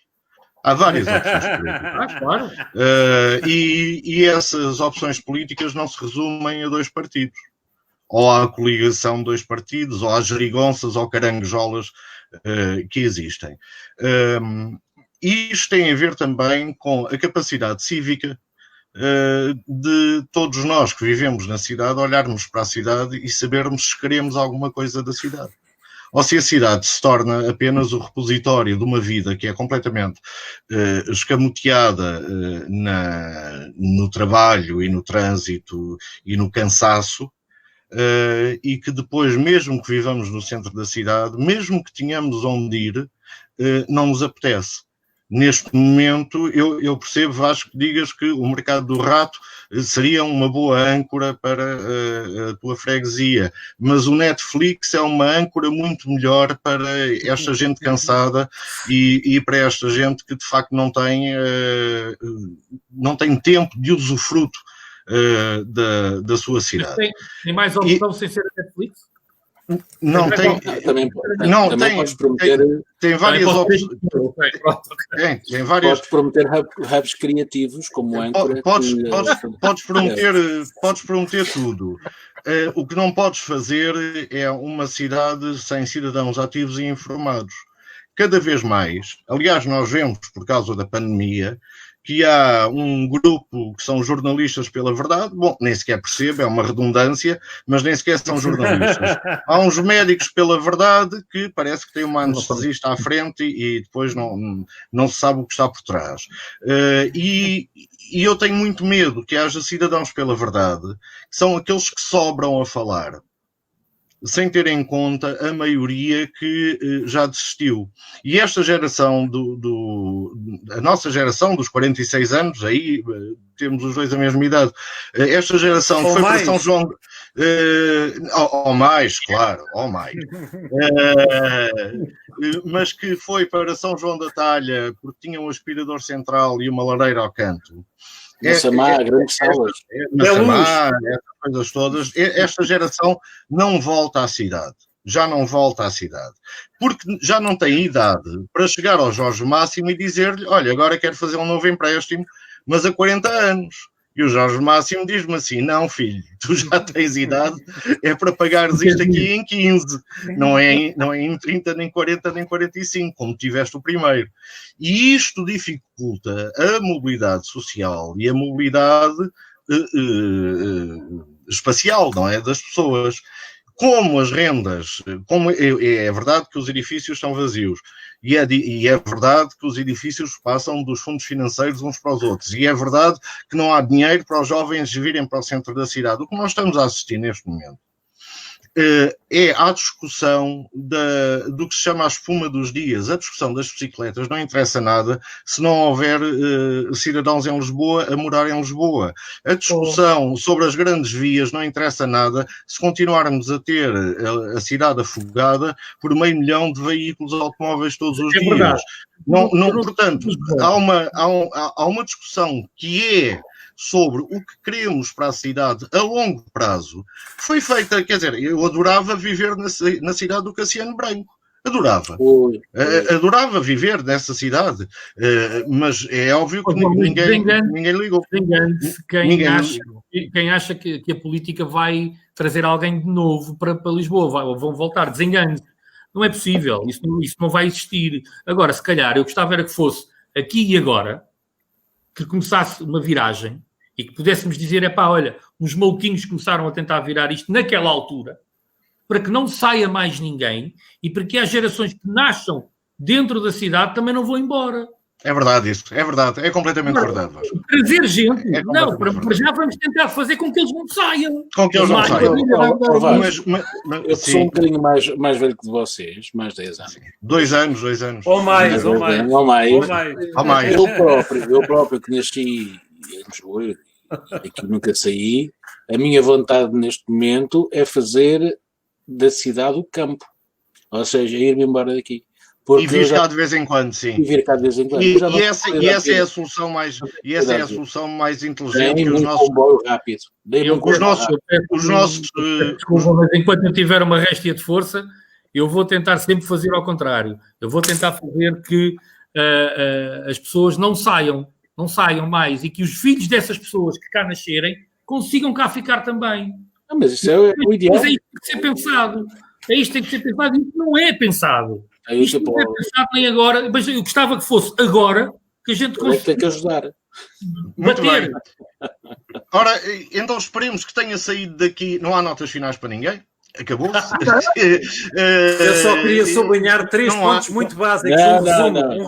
Há várias opções políticas. Claro. E essas opções políticas não se resumem a dois partidos. Ou à coligação de dois partidos, ou às gerigonças ou caranguejolas que existem. Isto tem a ver também com a capacidade cívica de todos nós que vivemos na cidade olharmos para a cidade e sabermos se queremos alguma coisa da cidade. ou se a cidade se torna apenas o repositório de uma vida que é completamente escamoteada no trabalho e no trânsito e no cansaço, e que depois, mesmo que vivamos no centro da cidade, mesmo que tenhamos onde ir, não nos apetece. Neste momento, eu percebo, Vasco, que digas que o mercado do rato seria uma boa âncora para a tua freguesia, mas o Netflix é uma âncora muito melhor para esta gente cansada e para esta gente que de facto não tem tempo de usufruto da sua cidade. Tem mais opção sem ser a Netflix? Não tem. Também podes prometer. Tem várias opções. Tem várias. Podes prometer hubs criativos como âncora. Podes prometer tudo. O que não podes fazer é uma cidade sem cidadãos ativos e informados. Cada vez mais, aliás, nós vemos, por causa da pandemia, que há um grupo que são jornalistas pela verdade, bom, nem sequer percebo, é uma redundância, mas nem sequer são jornalistas. Há uns médicos pela verdade que parece que têm uma anestesista à frente e depois não se sabe o que está por trás. E eu tenho muito medo que haja cidadãos pela verdade, que são aqueles que sobram a falar, sem ter em conta a maioria que já desistiu. E esta geração, a nossa geração dos 46 anos, aí temos os dois a mesma idade, esta geração que foi para São João... ou mais, claro, ou mais. Mas que foi para São João da Talha porque tinha um aspirador central e uma lareira ao canto. Massamá, grandes salas. Massamá, essas coisas todas. Esta geração não volta à cidade. Já não volta à cidade. Porque já não tem idade para chegar ao Jorge Máximo e dizer-lhe, olha, agora quero fazer um novo empréstimo, mas a 40 anos. E o Jorge Máximo diz-me assim, não filho, tu já tens idade, é para pagares isto aqui em 15, não é em 30, nem 40, nem 45, como tiveste o primeiro. E isto dificulta a mobilidade social e a mobilidade espacial, não é, das pessoas. Como as rendas, é verdade que os edifícios estão vazios, e é verdade que os edifícios passam dos fundos financeiros uns para os outros, e é verdade que não há dinheiro para os jovens virem para o centro da cidade. O que nós estamos a assistir neste momento é a discussão do que se chama a espuma dos dias. A discussão das bicicletas não interessa nada se não houver cidadãos em Lisboa a morar em Lisboa. A discussão sobre as grandes vias não interessa nada se continuarmos a ter a cidade afogada por 500 mil de veículos automóveis todos os dias. Portanto, há uma discussão que é sobre o que queremos para a cidade a longo prazo, foi feita, quer dizer, eu adorava viver na cidade do Cassiano Branco, adorava. Adorava viver nessa cidade, mas é óbvio que ninguém ligou. Quem acha que a política vai trazer alguém de novo para Lisboa, vão voltar, desengane-se. Não é possível, isso não vai existir. Agora, se calhar, eu gostava era que fosse aqui e agora, que começasse uma viragem, e que pudéssemos dizer, olha, uns maluquinhos começaram a tentar virar isto naquela altura, para que não saia mais ninguém e para que as gerações que nasçam dentro da cidade também não vão embora. É verdade isso, é verdade, é completamente verdade. Trazer gente, para já vamos tentar fazer com que eles não saiam. Com que eles não saiam. Eu sou um bocadinho mais velho que de vocês, mais 10 anos. 2 anos. Ou mais. Eu próprio que nasci em Lisboa, aqui nunca saí, a minha vontade neste momento é fazer da cidade o campo, ou seja, ir-me embora daqui. E vir cá de vez em quando, sim. E essa é a solução mais inteligente. Os nossos comboio rápido. Desculpa, mas enquanto eu tiver uma réstia de força, eu vou tentar sempre fazer ao contrário. Eu vou tentar fazer que as pessoas não saiam mais e que os filhos dessas pessoas que cá nascerem consigam cá ficar também. Mas isso é o ideal. Mas é isto que tem que ser pensado. Isto não é pensado. Isto não é pensado nem agora. Mas eu gostava que fosse agora que a gente conseguisse. Tem que ajudar. Muito bem. Ora, então esperemos que tenha saído daqui. Não há notas finais para ninguém? Acabou-se. Eu só queria sublinhar 3 pontos muito básicos.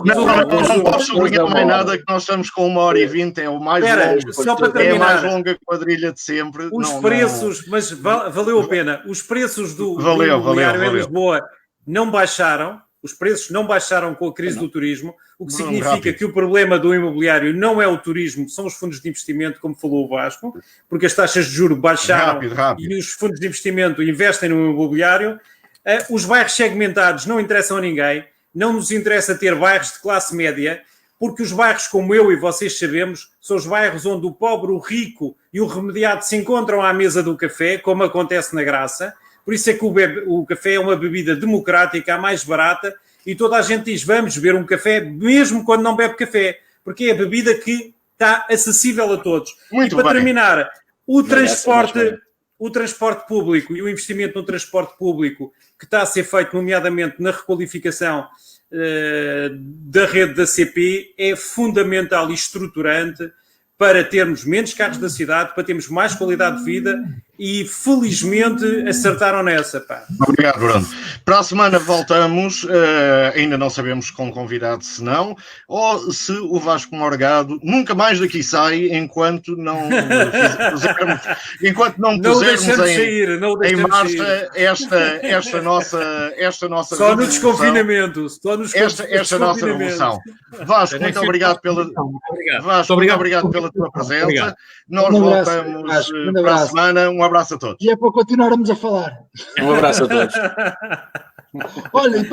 Não posso sublinhar mais nada, que nós estamos com 1h20, é o mais longo. Só para terminar, é a mais longa quadrilha de sempre. Os preços, mas valeu a pena. Os preços do imobiliário em Lisboa não baixaram. Os preços não baixaram com a crise do turismo, o que significa que o problema do imobiliário não é o turismo, são os fundos de investimento, como falou o Vasco, porque as taxas de juros baixaram e os fundos de investimento investem no imobiliário. Os bairros segmentados não interessam a ninguém, não nos interessa ter bairros de classe média, porque os bairros, como eu e vocês sabemos, são os bairros onde o pobre, o rico e o remediado se encontram à mesa do café, como acontece na Graça. Por isso é que o café é uma bebida democrática, a mais barata, e toda a gente diz, vamos beber um café, mesmo quando não bebe café, porque é a bebida que está acessível a todos. Muito e para bem. terminar, o transporte público e o investimento no transporte público que está a ser feito, nomeadamente na requalificação da rede da CP, é fundamental e estruturante para termos menos carros da cidade, para termos mais qualidade de vida e, felizmente, acertaram nessa. Pá. Obrigado, Bruno. Para a semana voltamos, ainda não sabemos com convidado se não, ou se o Vasco Morgado nunca mais daqui sai enquanto não pusermos em marcha esta nossa só no desconfinamento. Esta nossa revolução. Vasco, muito obrigado pela tua presença. Obrigado. Nós voltamos para a semana. Um abraço a todos. E é para continuarmos a falar. Um abraço a todos. Olha,